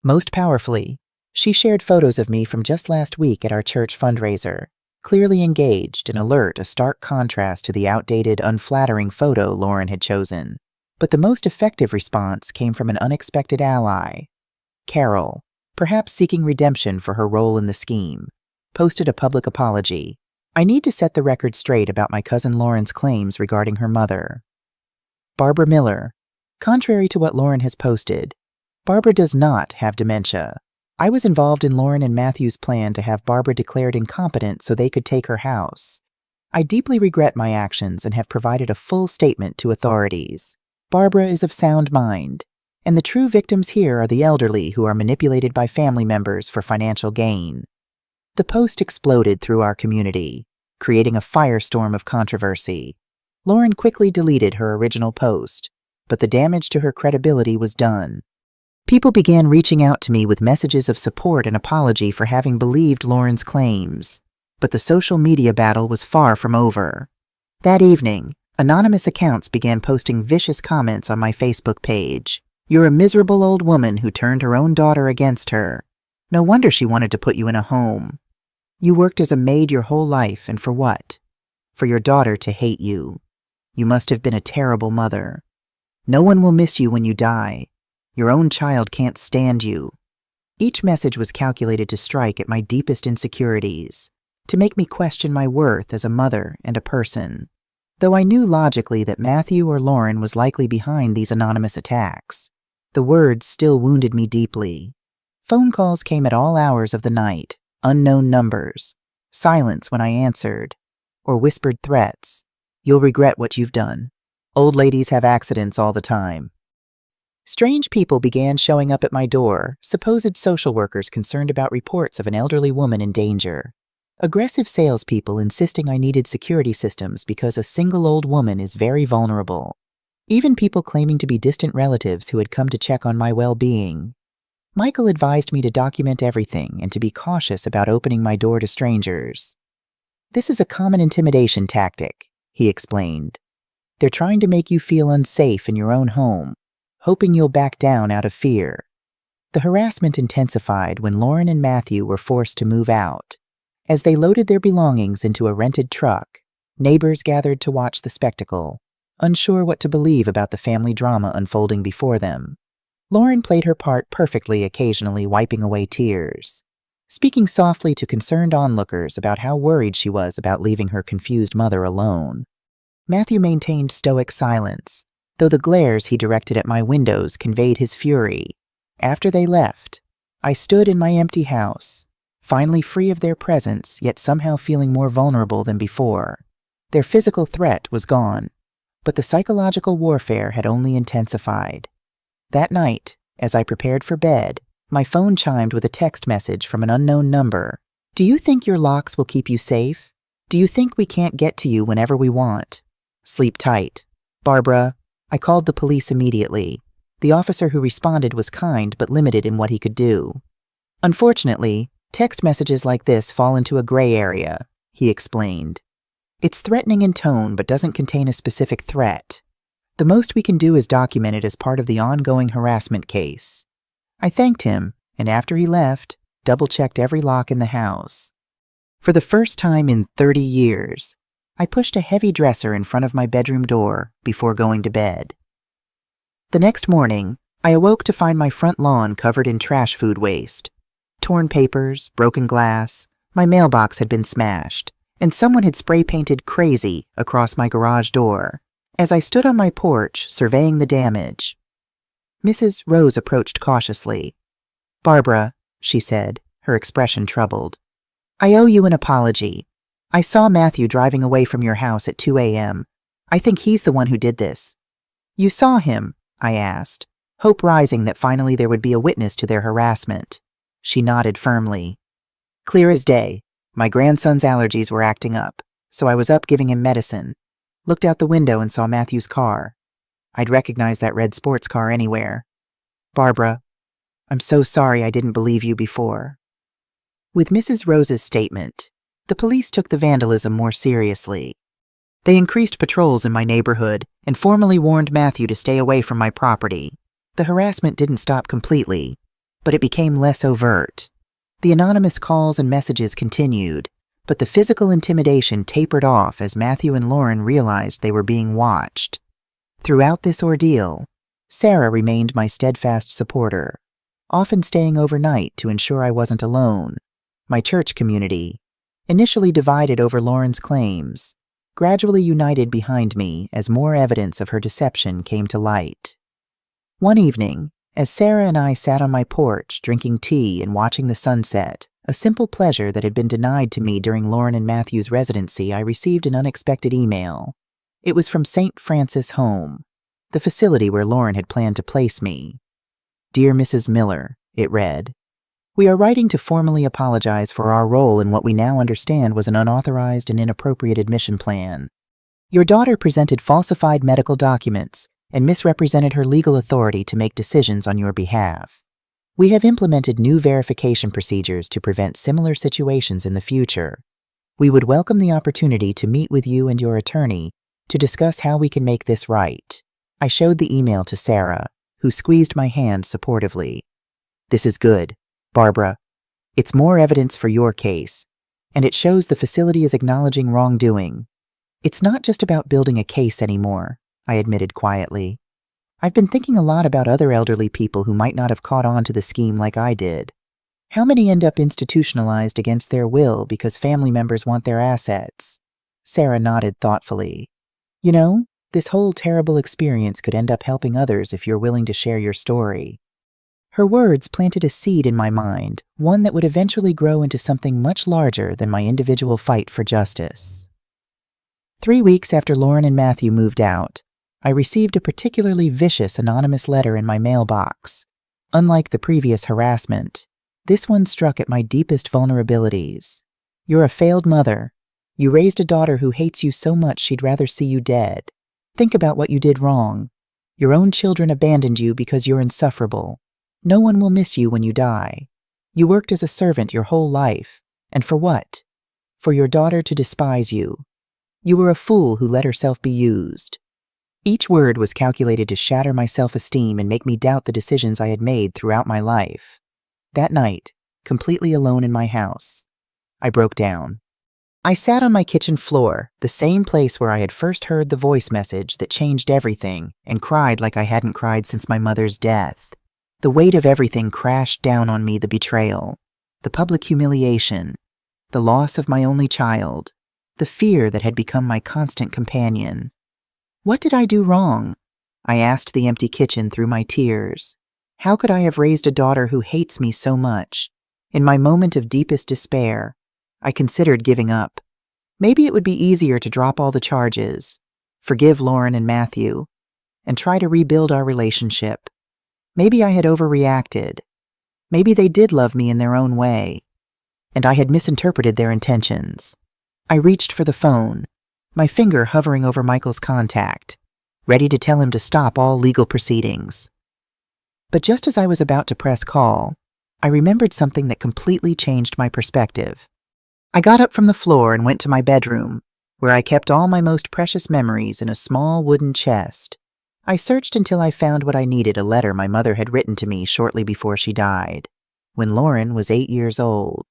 Most powerfully, she shared photos of me from just last week at our church fundraiser, clearly engaged and alert, a stark contrast to the outdated, unflattering photo Lauren had chosen. But the most effective response came from an unexpected ally. Carol, perhaps seeking redemption for her role in the scheme, posted a public apology. I need to set the record straight about my cousin Lauren's claims regarding her mother. Barbara Miller. Contrary to what Lauren has posted, Barbara does not have dementia. I was involved in Lauren and Matthew's plan to have Barbara declared incompetent so they could take her house. I deeply regret my actions and have provided a full statement to authorities. Barbara is of sound mind, and the true victims here are the elderly who are manipulated by family members for financial gain. The post exploded through our community, creating a firestorm of controversy. Lauren quickly deleted her original post, but the damage to her credibility was done. People began reaching out to me with messages of support and apology for having believed Lauren's claims. But the social media battle was far from over. That evening, anonymous accounts began posting vicious comments on my Facebook page. "You're a miserable old woman who turned her own daughter against her. No wonder she wanted to put you in a home. You worked as a maid your whole life, and for what? For your daughter to hate you. You must have been a terrible mother. No one will miss you when you die. Your own child can't stand you." Each message was calculated to strike at my deepest insecurities, to make me question my worth as a mother and a person. Though I knew logically that Matthew or Lauren was likely behind these anonymous attacks, the words still wounded me deeply. Phone calls came at all hours of the night, unknown numbers, silence when I answered, or whispered threats. "You'll regret what you've done. Old ladies have accidents all the time." Strange people began showing up at my door, supposed social workers concerned about reports of an elderly woman in danger. Aggressive salespeople insisting I needed security systems because a single old woman is very vulnerable. Even people claiming to be distant relatives who had come to check on my well-being. Michael advised me to document everything and to be cautious about opening my door to strangers. "This is a common intimidation tactic," he explained. "They're trying to make you feel unsafe in your own home, hoping you'll back down out of fear." The harassment intensified when Lauren and Matthew were forced to move out. As they loaded their belongings into a rented truck, neighbors gathered to watch the spectacle, unsure what to believe about the family drama unfolding before them. Lauren played her part perfectly, occasionally wiping away tears, speaking softly to concerned onlookers about how worried she was about leaving her confused mother alone. Matthew maintained stoic silence, though the glares he directed at my windows conveyed his fury. After they left, I stood in my empty house, finally free of their presence, yet somehow feeling more vulnerable than before. Their physical threat was gone, but the psychological warfare had only intensified. That night, as I prepared for bed, my phone chimed with a text message from an unknown number. "Do you think your locks will keep you safe? Do you think we can't get to you whenever we want? Sleep tight. Barbara." I called the police immediately. The officer who responded was kind but limited in what he could do. "Unfortunately, text messages like this fall into a gray area," he explained. "It's threatening in tone but doesn't contain a specific threat. The most we can do is document it as part of the ongoing harassment case." I thanked him, and after he left, double-checked every lock in the house. For the first time in 30 years, I pushed a heavy dresser in front of my bedroom door before going to bed. The next morning, I awoke to find my front lawn covered in trash food waste. Torn papers, broken glass, my mailbox had been smashed, and someone had spray-painted "crazy" across my garage door. As I stood on my porch, surveying the damage, Mrs. Rose approached cautiously. "Barbara," she said, her expression troubled, "I owe you an apology. I saw Matthew driving away from your house at 2 a.m. I think he's the one who did this." "You saw him?" I asked, hope rising that finally there would be a witness to their harassment. She nodded firmly. "Clear as day. My grandson's allergies were acting up, so I was up giving him medicine. Looked out the window and saw Matthew's car. I'd recognize that red sports car anywhere. Barbara, I'm so sorry I didn't believe you before." With Mrs. Rose's statement, the police took the vandalism more seriously. They increased patrols in my neighborhood and formally warned Matthew to stay away from my property. The harassment didn't stop completely, but it became less overt. The anonymous calls and messages continued, but the physical intimidation tapered off as Matthew and Lauren realized they were being watched. Throughout this ordeal, Sarah remained my steadfast supporter, often staying overnight to ensure I wasn't alone. My church community, initially divided over Lauren's claims, gradually united behind me as more evidence of her deception came to light. One evening, as Sarah and I sat on my porch drinking tea and watching the sunset, a simple pleasure that had been denied to me during Lauren and Matthew's residency, I received an unexpected email. It was from St. Francis Home, the facility where Lauren had planned to place me. "Dear Mrs. Miller," it read, "we are writing to formally apologize for our role in what we now understand was an unauthorized and inappropriate admission plan. Your daughter presented falsified medical documents and misrepresented her legal authority to make decisions on your behalf. We have implemented new verification procedures to prevent similar situations in the future. We would welcome the opportunity to meet with you and your attorney to discuss how we can make this right." I showed the email to Sarah, who squeezed my hand supportively. "This is good, Barbara. It's more evidence for your case, and it shows the facility is acknowledging wrongdoing. It's not just about building a case anymore," I admitted quietly. "I've been thinking a lot about other elderly people who might not have caught on to the scheme like I did. How many end up institutionalized against their will because family members want their assets?" Sarah nodded thoughtfully. "You know, this whole terrible experience could end up helping others if you're willing to share your story." Her words planted a seed in my mind, one that would eventually grow into something much larger than my individual fight for justice. 3 weeks after Lauren and Matthew moved out, I received a particularly vicious anonymous letter in my mailbox. Unlike the previous harassment, this one struck at my deepest vulnerabilities. "You're a failed mother. You raised a daughter who hates you so much she'd rather see you dead. Think about what you did wrong. Your own children abandoned you because you're insufferable. No one will miss you when you die. You worked as a servant your whole life. And for what? For your daughter to despise you. You were a fool who let herself be used." Each word was calculated to shatter my self-esteem and make me doubt the decisions I had made throughout my life. That night, completely alone in my house, I broke down. I sat on my kitchen floor, the same place where I had first heard the voice message that changed everything, and cried like I hadn't cried since my mother's death. The weight of everything crashed down on me: the betrayal, the public humiliation, the loss of my only child, the fear that had become my constant companion. What did I do wrong? I asked the empty kitchen through my tears. How could I have raised a daughter who hates me so much? In my moment of deepest despair, I considered giving up. Maybe it would be easier to drop all the charges, forgive Lauren and Matthew, and try to rebuild our relationship. Maybe I had overreacted. Maybe they did love me in their own way, and I had misinterpreted their intentions. I reached for the phone, my finger hovering over Michael's contact, ready to tell him to stop all legal proceedings. But just as I was about to press call, I remembered something that completely changed my perspective. I got up from the floor and went to my bedroom, where I kept all my most precious memories in a small wooden chest. I searched until I found what I needed: a letter my mother had written to me shortly before she died, when Lauren was 8 years old.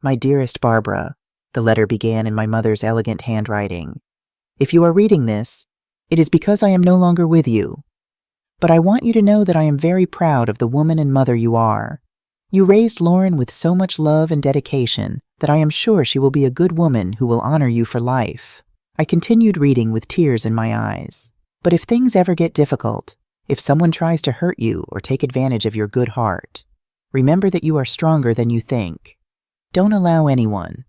"My dearest Barbara," the letter began in my mother's elegant handwriting. "If you are reading this, it is because I am no longer with you. But I want you to know that I am very proud of the woman and mother you are. You raised Lauren with so much love and dedication that I am sure she will be a good woman who will honor you for life." I continued reading with tears in my eyes. "But if things ever get difficult, if someone tries to hurt you or take advantage of your good heart, remember that you are stronger than you think. Don't allow anyone,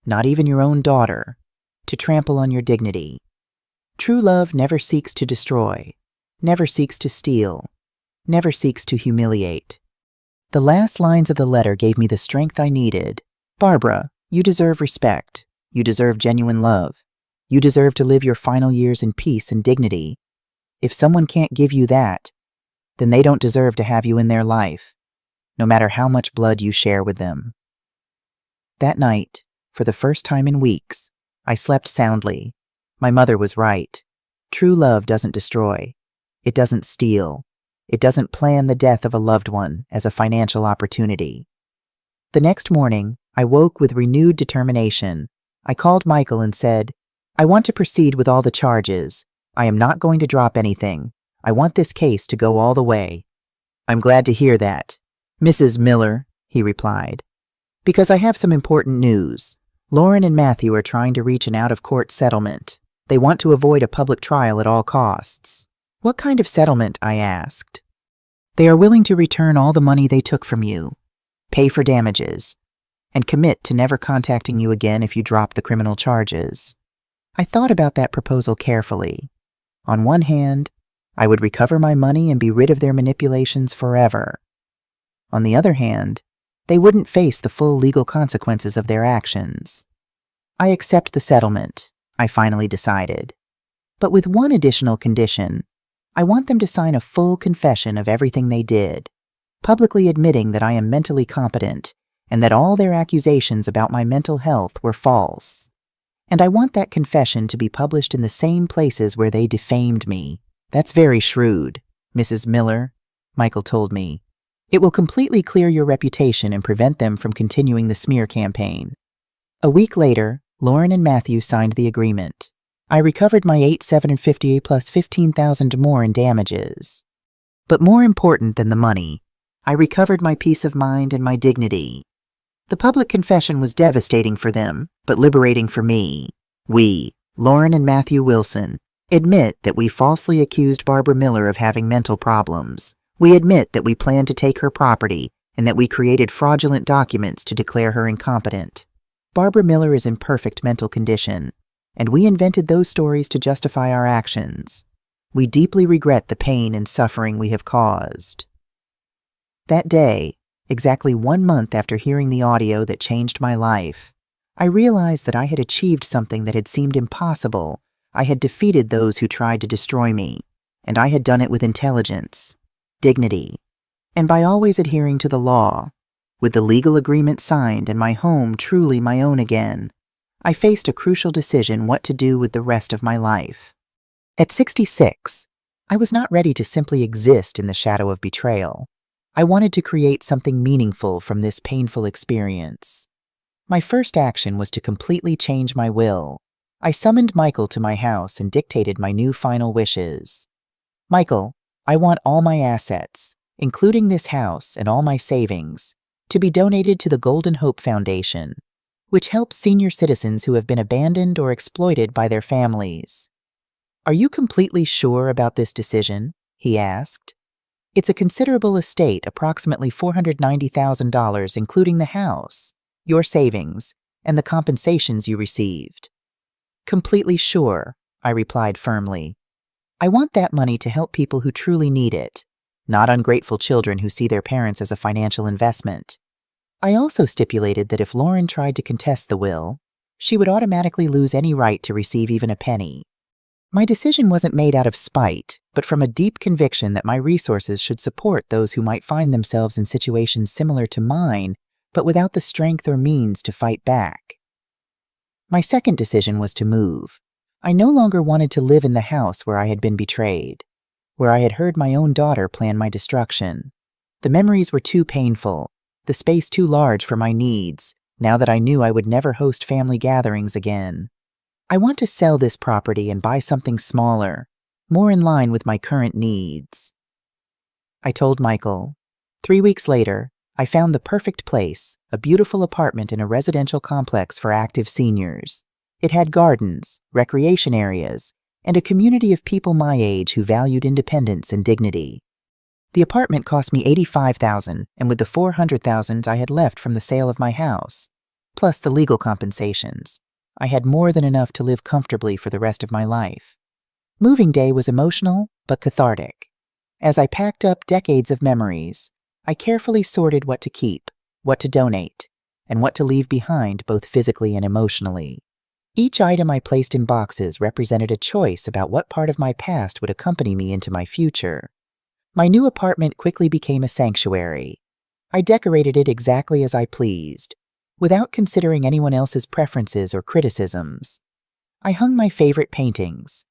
not even your own daughter, to trample on your dignity. True love never seeks to destroy, never seeks to steal, never seeks to humiliate." The last lines of the letter gave me the strength I needed. "Barbara, you deserve respect. You deserve genuine love. You deserve to live your final years in peace and dignity. If someone can't give you that, then they don't deserve to have you in their life, no matter how much blood you share with them." That night, for the first time in weeks, I slept soundly, My mother was right. True love doesn't destroy. It doesn't steal. It doesn't plan the death of a loved one as a financial opportunity. The next morning, I woke with renewed determination. I called Michael and said, "I want to proceed with all the charges. I am not going to drop anything. I want this case to go all the way." "I'm glad to hear that, Mrs. Miller," he replied, "because I have some important news. Lauren and Matthew are trying to reach an out-of-court settlement. They want to avoid a public trial at all costs." "What kind of settlement?" I asked. "They are willing to return all the money they took from you, pay for damages, and commit to never contacting you again if you drop the criminal charges." I thought about that proposal carefully. On one hand, I would recover my money and be rid of their manipulations forever. On the other hand, they wouldn't face the full legal consequences of their actions. "I accept the settlement," I finally decided. "But with one additional condition. I want them to sign a full confession of everything they did, publicly admitting that I am mentally competent and that all their accusations about my mental health were false. And I want that confession to be published in the same places where they defamed me." "That's very shrewd, Mrs. Miller," Michael told me. "It will completely clear your reputation and prevent them from continuing the smear campaign." A week later, Lauren and Matthew signed the agreement. I recovered my $8,750 plus $15,000 more in damages. But more important than the money, I recovered my peace of mind and my dignity. The public confession was devastating for them, but liberating for me. We, Lauren and Matthew Wilson, admit that we falsely accused Barbara Miller of having mental problems. We admit that we planned to take her property and that we created fraudulent documents to declare her incompetent. Barbara Miller is in perfect mental condition, and we invented those stories to justify our actions. We deeply regret the pain and suffering we have caused. That day, exactly 1 month after hearing the audio that changed my life, I realized that I had achieved something that had seemed impossible. I had defeated those who tried to destroy me, and I had done it with intelligence, dignity, and by always adhering to the law. With the legal agreement signed and my home truly my own again, I faced a crucial decision what to do with the rest of my life. At 66, I was not ready to simply exist in the shadow of betrayal. I wanted to create something meaningful from this painful experience. My first action was to completely change my will. I summoned Michael to my house and dictated my new final wishes. "Michael, I want all my assets, including this house and all my savings, to be donated to the Golden Hope Foundation, which helps senior citizens who have been abandoned or exploited by their families." "Are you completely sure about this decision?" he asked. "It's a considerable estate, approximately $490,000, including the house, your savings, and the compensations you received." "Completely sure," I replied firmly. "I want that money to help people who truly need it, not ungrateful children who see their parents as a financial investment." I also stipulated that if Lauren tried to contest the will, she would automatically lose any right to receive even a penny. My decision wasn't made out of spite, but from a deep conviction that my resources should support those who might find themselves in situations similar to mine, but without the strength or means to fight back. My second decision was to move. I no longer wanted to live in the house where I had been betrayed, where I had heard my own daughter plan my destruction. The memories were too painful, the space too large for my needs, now that I knew I would never host family gatherings again. I want to sell this property and buy something smaller, more in line with my current needs. I told Michael. 3 weeks later, I found the perfect place, a beautiful apartment in a residential complex for active seniors. It had gardens, recreation areas, and a community of people my age who valued independence and dignity. The apartment cost me $85,000, and with the $400,000 I had left from the sale of my house, plus the legal compensations, I had more than enough to live comfortably for the rest of my life. Moving day was emotional, but cathartic. As I packed up decades of memories, I carefully sorted what to keep, what to donate, and what to leave behind both physically and emotionally. Each item I placed in boxes represented a choice about what part of my past would accompany me into my future. My new apartment quickly became a sanctuary. I decorated it exactly as I pleased, without considering anyone else's preferences or criticisms. I hung my favorite paintings,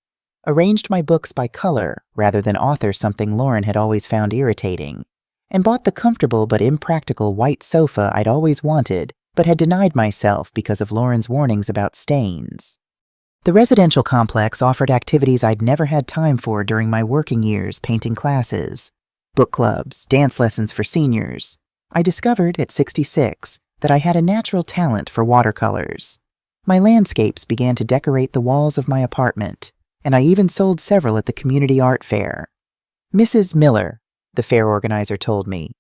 arranged my books by color rather than author, something Lauren had always found irritating, and bought the comfortable but impractical white sofa I'd always wanted but had denied myself because of Lauren's warnings about stains. The residential complex offered activities I'd never had time for during my working years: painting classes, book clubs, dance lessons for seniors. I discovered at 66 that I had a natural talent for watercolors. My landscapes began to decorate the walls of my apartment, and I even sold several at the community art fair. "Mrs. Miller," the fair organizer told me,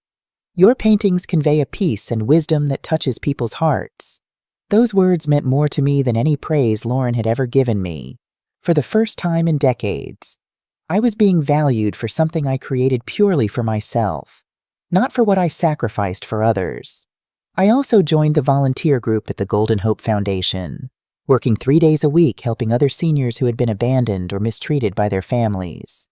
"your paintings convey a peace and wisdom that touches people's hearts." Those words meant more to me than any praise Lauren had ever given me. For the first time in decades, I was being valued for something I created purely for myself, not for what I sacrificed for others. I also joined the volunteer group at the Golden Hope Foundation, working 3 days a week helping other seniors who had been abandoned or mistreated by their families.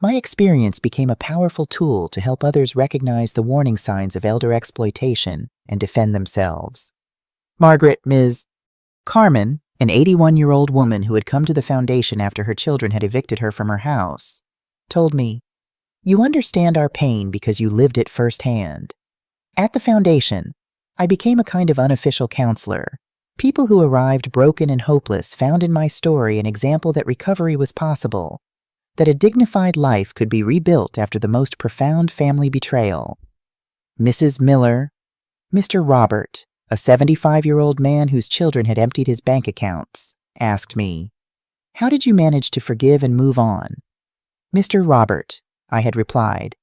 My experience became a powerful tool to help others recognize the warning signs of elder exploitation and defend themselves. Margaret, Ms. Carmen, an 81-year-old woman who had come to the foundation after her children had evicted her from her house, told me, "You understand our pain because you lived it firsthand." At the foundation, I became a kind of unofficial counselor. People who arrived broken and hopeless found in my story an example that recovery was possible, that a dignified life could be rebuilt after the most profound family betrayal. Mrs. Miller, Mr. Robert, a 75-year-old man whose children had emptied his bank accounts, asked me, "How did you manage to forgive and move on?" "Mr. Robert," I had replied,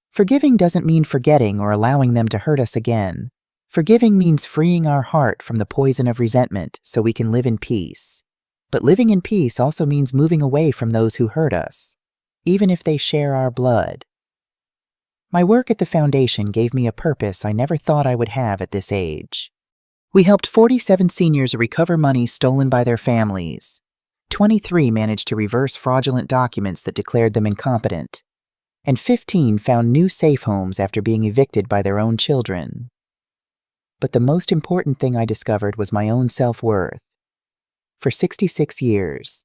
"forgiving doesn't mean forgetting or allowing them to hurt us again. Forgiving means freeing our heart from the poison of resentment so we can live in peace. But living in peace also means moving away from those who hurt us, even if they share our blood." My work at the foundation gave me a purpose I never thought I would have at this age. We helped 47 seniors recover money stolen by their families. 23 managed to reverse fraudulent documents that declared them incompetent, and 15 found new safe homes after being evicted by their own children. But the most important thing I discovered was my own self-worth. For 66 years,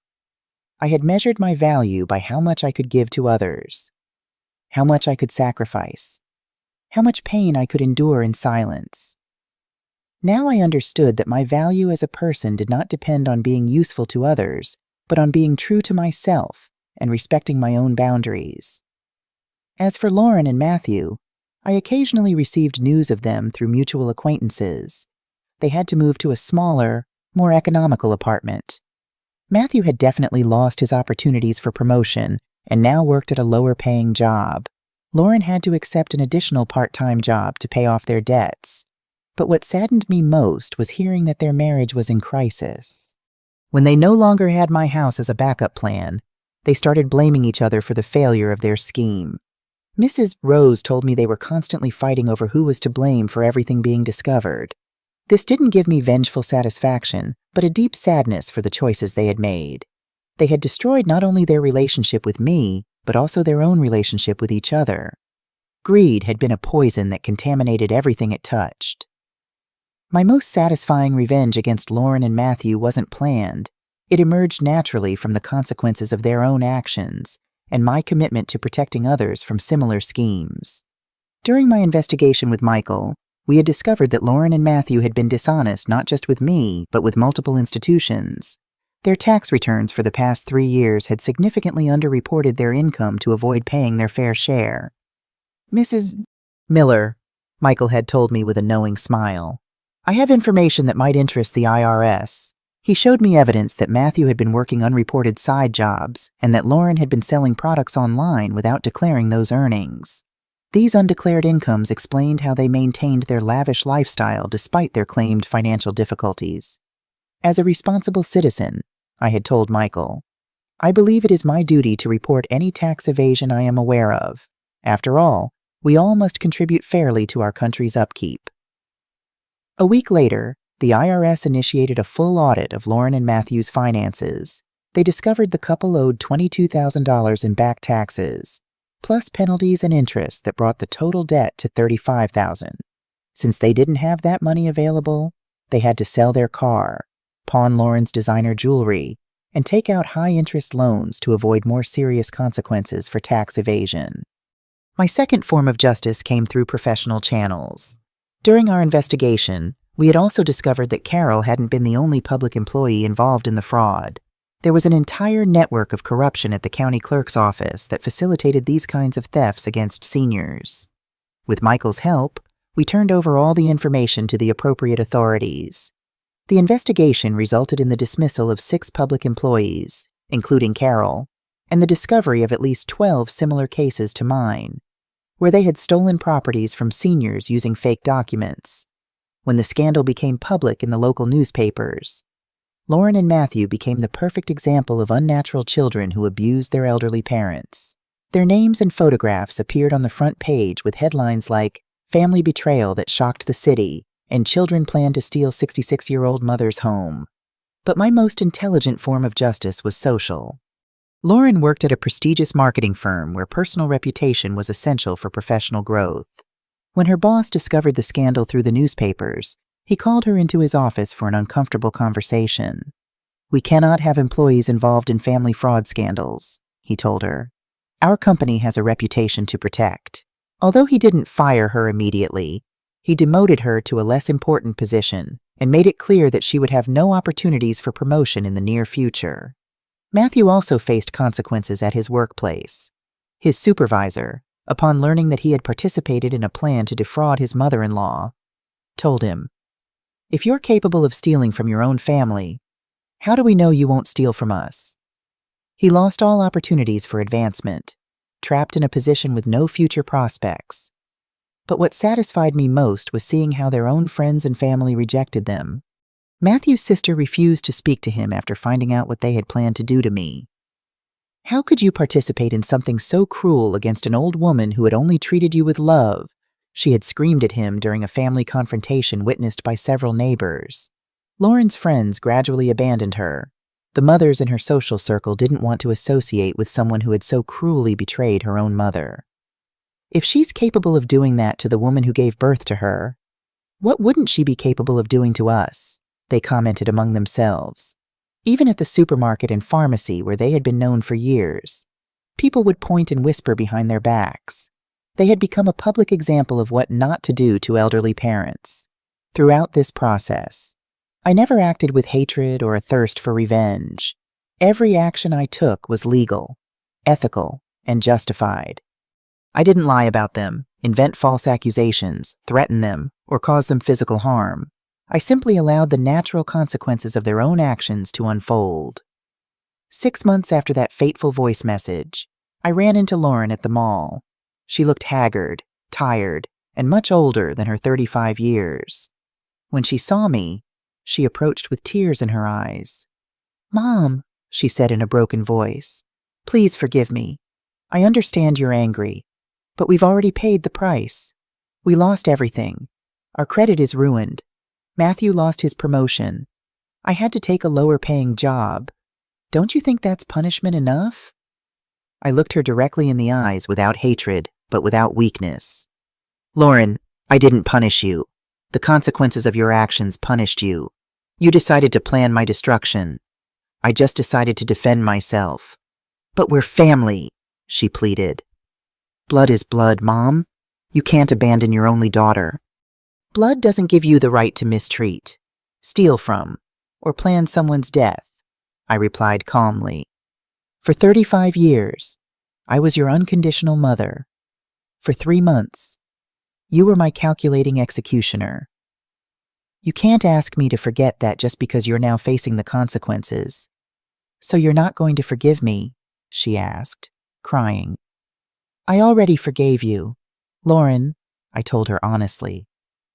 I had measured my value by how much I could give to others, how much I could sacrifice, how much pain I could endure in silence. Now I understood that my value as a person did not depend on being useful to others, but on being true to myself and respecting my own boundaries. As for Lauren and Matthew, I occasionally received news of them through mutual acquaintances. They had to move to a smaller, more economical apartment. Matthew had definitely lost his opportunities for promotion and now worked at a lower-paying job. Lauren had to accept an additional part-time job to pay off their debts. But what saddened me most was hearing that their marriage was in crisis. When they no longer had my house as a backup plan, they started blaming each other for the failure of their scheme. Mrs. Rose told me they were constantly fighting over who was to blame for everything being discovered. This didn't give me vengeful satisfaction, but a deep sadness for the choices they had made. They had destroyed not only their relationship with me, but also their own relationship with each other. Greed had been a poison that contaminated everything it touched. My most satisfying revenge against Lauren and Matthew wasn't planned. It emerged naturally from the consequences of their own actions and my commitment to protecting others from similar schemes. During my investigation with Michael, we had discovered that Lauren and Matthew had been dishonest not just with me, but with multiple institutions. Their tax returns for the past 3 years had significantly underreported their income to avoid paying their fair share. "Mrs. Miller," Michael had told me with a knowing smile, "I have information that might interest the IRS." He showed me evidence that Matthew had been working unreported side jobs and that Lauren had been selling products online without declaring those earnings. These undeclared incomes explained how they maintained their lavish lifestyle despite their claimed financial difficulties. As a responsible citizen, I had told Michael, I believe it is my duty to report any tax evasion I am aware of. After all, we all must contribute fairly to our country's upkeep. A week later, the IRS initiated a full audit of Lauren and Matthew's finances. They discovered the couple owed $22,000 in back taxes, plus penalties and interest that brought the total debt to $35,000. Since they didn't have that money available, they had to sell their car, pawn Lauren's designer jewelry, and take out high-interest loans to avoid more serious consequences for tax evasion. My second form of justice came through professional channels. During our investigation, we had also discovered that Carol hadn't been the only public employee involved in the fraud. There was an entire network of corruption at the county clerk's office that facilitated these kinds of thefts against seniors. With Michael's help, we turned over all the information to the appropriate authorities. The investigation resulted in the dismissal of 6 public employees, including Carol, and the discovery of at least 12 similar cases to mine, where they had stolen properties from seniors using fake documents. When the scandal became public in the local newspapers, Lauren and Matthew became the perfect example of unnatural children who abused their elderly parents. Their names and photographs appeared on the front page with headlines like "Family Betrayal That Shocked the City" and "Children Plan to Steal 66-year-old Mother's Home." But my most intelligent form of justice was social. Lauren worked at a prestigious marketing firm where personal reputation was essential for professional growth. When her boss discovered the scandal through the newspapers, he called her into his office for an uncomfortable conversation. "We cannot have employees involved in family fraud scandals," he told her. "Our company has a reputation to protect." Although he didn't fire her immediately, he demoted her to a less important position and made it clear that she would have no opportunities for promotion in the near future. Matthew also faced consequences at his workplace. His supervisor, upon learning that he had participated in a plan to defraud his mother-in-law, told him, "If you're capable of stealing from your own family, how do we know you won't steal from us?" He lost all opportunities for advancement, trapped in a position with no future prospects. But what satisfied me most was seeing how their own friends and family rejected them. Matthew's sister refused to speak to him after finding out what they had planned to do to me. "How could you participate in something so cruel against an old woman who had only treated you with love?" she had screamed at him during a family confrontation witnessed by several neighbors. Lauren's friends gradually abandoned her. The mothers in her social circle didn't want to associate with someone who had so cruelly betrayed her own mother. "If she's capable of doing that to the woman who gave birth to her, what wouldn't she be capable of doing to us?" they commented among themselves. Even at the supermarket and pharmacy where they had been known for years, people would point and whisper behind their backs. They had become a public example of what not to do to elderly parents. Throughout this process, I never acted with hatred or a thirst for revenge. Every action I took was legal, ethical, and justified. I didn't lie about them, invent false accusations, threaten them, or cause them physical harm. I simply allowed the natural consequences of their own actions to unfold. 6 months after that fateful voice message, I ran into Lauren at the mall. She looked haggard, tired, and much older than her 35 years. When she saw me, she approached with tears in her eyes. "Mom," she said in a broken voice, "please forgive me. I understand you're angry, but we've already paid the price. We lost everything. Our credit is ruined. Matthew lost his promotion. I had to take a lower-paying job. Don't you think that's punishment enough?" I looked her directly in the eyes without hatred, but without weakness. "Lauren, I didn't punish you. The consequences of your actions punished you. You decided to plan my destruction. I just decided to defend myself." "But we're family," she pleaded. "Blood is blood, Mom. You can't abandon your only daughter. Blood doesn't give you the right to mistreat, steal from, or plan someone's death," I replied calmly. "For 35 years, I was your unconditional mother. For 3 months, you were my calculating executioner. You can't ask me to forget that just because you're now facing the consequences. So you're not going to forgive me?" she asked, crying. "I already forgave you, Lauren," I told her honestly.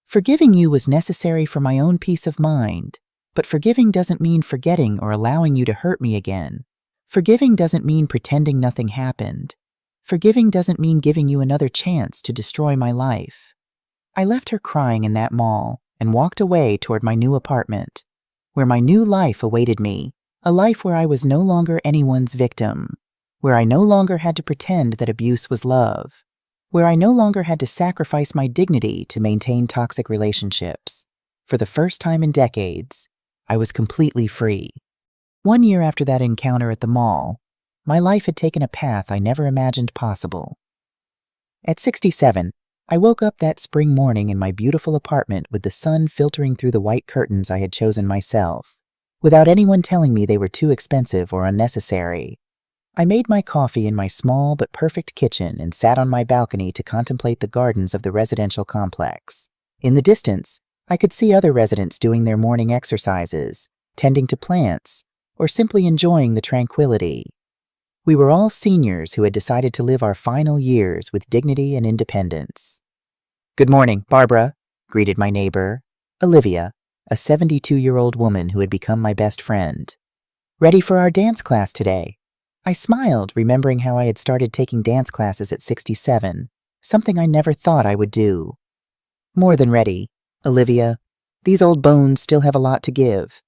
"Forgiving you was necessary for my own peace of mind, but forgiving doesn't mean forgetting or allowing you to hurt me again. Forgiving doesn't mean pretending nothing happened. Forgiving doesn't mean giving you another chance to destroy my life." I left her crying in that mall and walked away toward my new apartment, where my new life awaited me, a life where I was no longer anyone's victim, where I no longer had to pretend that abuse was love, where I no longer had to sacrifice my dignity to maintain toxic relationships. For the first time in decades, I was completely free. 1 year after that encounter at the mall, my life had taken a path I never imagined possible. At 67, I woke up that spring morning in my beautiful apartment with the sun filtering through the white curtains I had chosen myself, without anyone telling me they were too expensive or unnecessary. I made my coffee in my small but perfect kitchen and sat on my balcony to contemplate the gardens of the residential complex. In the distance, I could see other residents doing their morning exercises, tending to plants, or simply enjoying the tranquility. We were all seniors who had decided to live our final years with dignity and independence. "Good morning, Barbara," greeted my neighbor, Olivia, a 72-year-old woman who had become my best friend. "Ready for our dance class today?" I smiled, remembering how I had started taking dance classes at 67, something I never thought I would do. "More than ready, Olivia. These old bones still have a lot to give."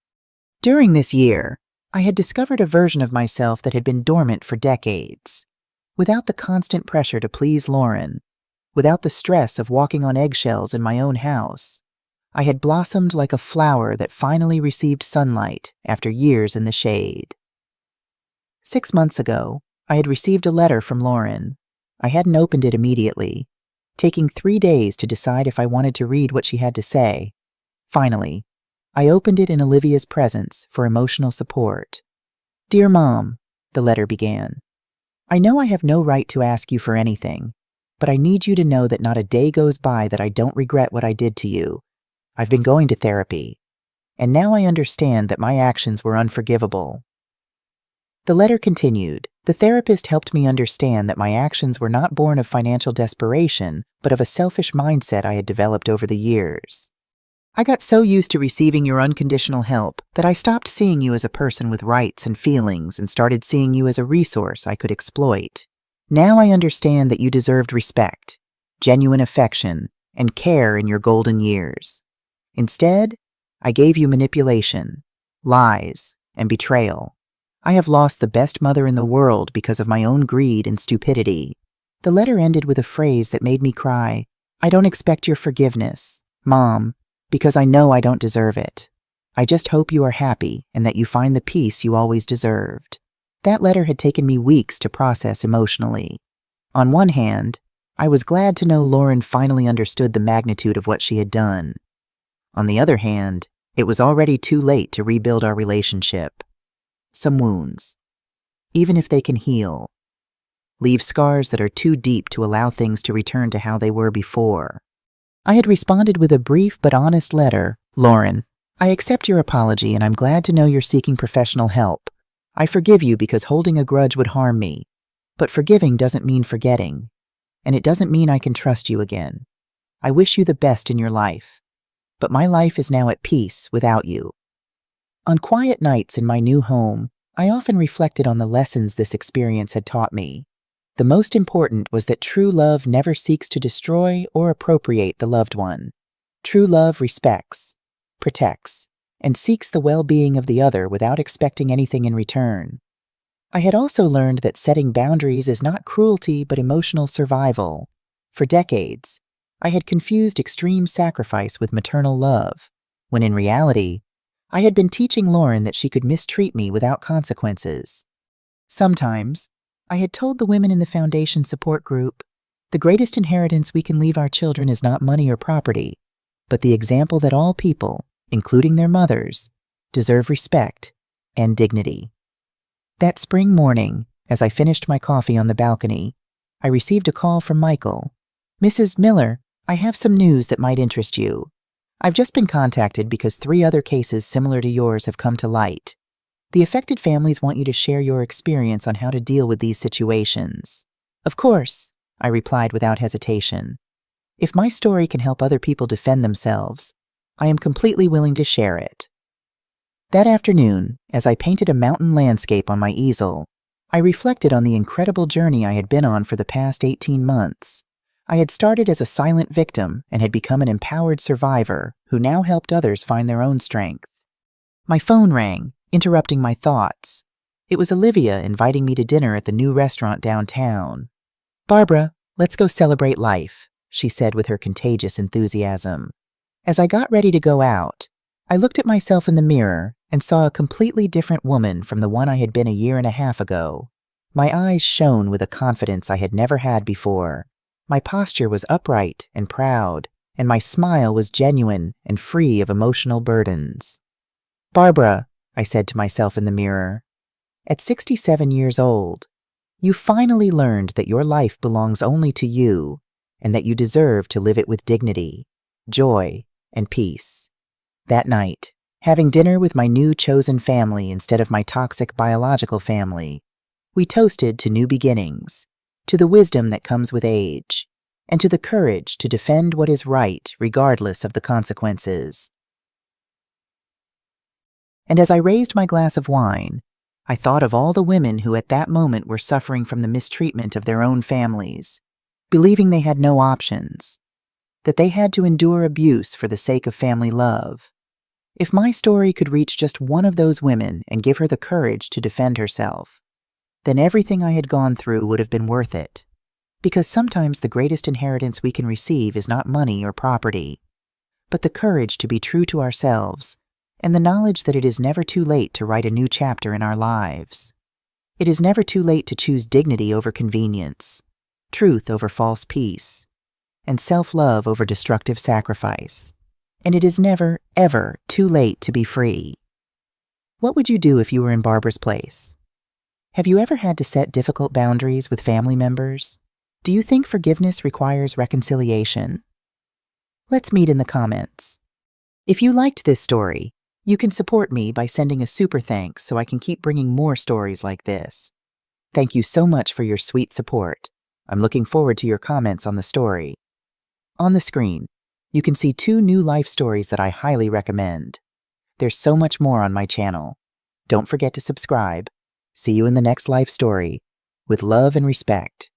During this year, I had discovered a version of myself that had been dormant for decades. Without the constant pressure to please Lauren, without the stress of walking on eggshells in my own house, I had blossomed like a flower that finally received sunlight after years in the shade. 6 months ago, I had received a letter from Lauren. I hadn't opened it immediately, taking 3 days to decide if I wanted to read what she had to say. Finally, I opened it in Olivia's presence for emotional support. "Dear Mom," the letter began, "I know I have no right to ask you for anything, but I need you to know that not a day goes by that I don't regret what I did to you. I've been going to therapy, and now I understand that my actions were unforgivable." The letter continued, "The therapist helped me understand that my actions were not born of financial desperation, but of a selfish mindset I had developed over the years. I got so used to receiving your unconditional help that I stopped seeing you as a person with rights and feelings and started seeing you as a resource I could exploit. Now I understand that you deserved respect, genuine affection, and care in your golden years. Instead, I gave you manipulation, lies, and betrayal. I have lost the best mother in the world because of my own greed and stupidity." The letter ended with a phrase that made me cry. "I don't expect your forgiveness, Mom, because I know I don't deserve it. I just hope you are happy and that you find the peace you always deserved." That letter had taken me weeks to process emotionally. On one hand, I was glad to know Lauren finally understood the magnitude of what she had done. On the other hand, it was already too late to rebuild our relationship. Some wounds, even if they can heal, leave scars that are too deep to allow things to return to how they were before. I had responded with a brief but honest letter. "Lauren, I accept your apology and I'm glad to know you're seeking professional help. I forgive you because holding a grudge would harm me. But forgiving doesn't mean forgetting, and it doesn't mean I can trust you again. I wish you the best in your life, but my life is now at peace without you." On quiet nights in my new home, I often reflected on the lessons this experience had taught me. The most important was that true love never seeks to destroy or appropriate the loved one. True love respects, protects, and seeks the well-being of the other without expecting anything in return. I had also learned that setting boundaries is not cruelty but emotional survival. For decades, I had confused extreme sacrifice with maternal love, when in reality, I had been teaching Lauren that she could mistreat me without consequences. Sometimes, I had told the women in the Foundation support group, "The greatest inheritance we can leave our children is not money or property, but the example that all people, including their mothers, deserve respect and dignity." That spring morning, as I finished my coffee on the balcony, I received a call from Michael. "Mrs. Miller, I have some news that might interest you. I've just been contacted because 3 other cases similar to yours have come to light. The affected families want you to share your experience on how to deal with these situations." "Of course," I replied without hesitation. "If my story can help other people defend themselves, I am completely willing to share it." That afternoon, as I painted a mountain landscape on my easel, I reflected on the incredible journey I had been on for the past 18 months. I had started as a silent victim and had become an empowered survivor who now helped others find their own strength. My phone rang, interrupting my thoughts. It was Olivia inviting me to dinner at the new restaurant downtown. "Barbara, let's go celebrate life," she said with her contagious enthusiasm. As I got ready to go out, I looked at myself in the mirror and saw a completely different woman from the one I had been a year and a half ago. My eyes shone with a confidence I had never had before. My posture was upright and proud, and my smile was genuine and free of emotional burdens. "Barbara," I said to myself in the mirror, "at 67 years old, you finally learned that your life belongs only to you and that you deserve to live it with dignity, joy, and peace." That night, having dinner with my new chosen family instead of my toxic biological family, we toasted to new beginnings, to the wisdom that comes with age, and to the courage to defend what is right regardless of the consequences. And as I raised my glass of wine, I thought of all the women who at that moment were suffering from the mistreatment of their own families, believing they had no options, that they had to endure abuse for the sake of family love. If my story could reach just one of those women and give her the courage to defend herself, then everything I had gone through would have been worth it. Because sometimes the greatest inheritance we can receive is not money or property, but the courage to be true to ourselves and the knowledge that it is never too late to write a new chapter in our lives. It is never too late to choose dignity over convenience, truth over false peace, and self-love over destructive sacrifice. And it is never, ever too late to be free. What would you do if you were in Barbara's place? Have you ever had to set difficult boundaries with family members? Do you think forgiveness requires reconciliation? Let's meet in the comments. If you liked this story, you can support me by sending a super thanks so I can keep bringing more stories like this. Thank you so much for your sweet support. I'm looking forward to your comments on the story. On the screen, you can see 2 new life stories that I highly recommend. There's so much more on my channel. Don't forget to subscribe. See you in the next life story. With love and respect.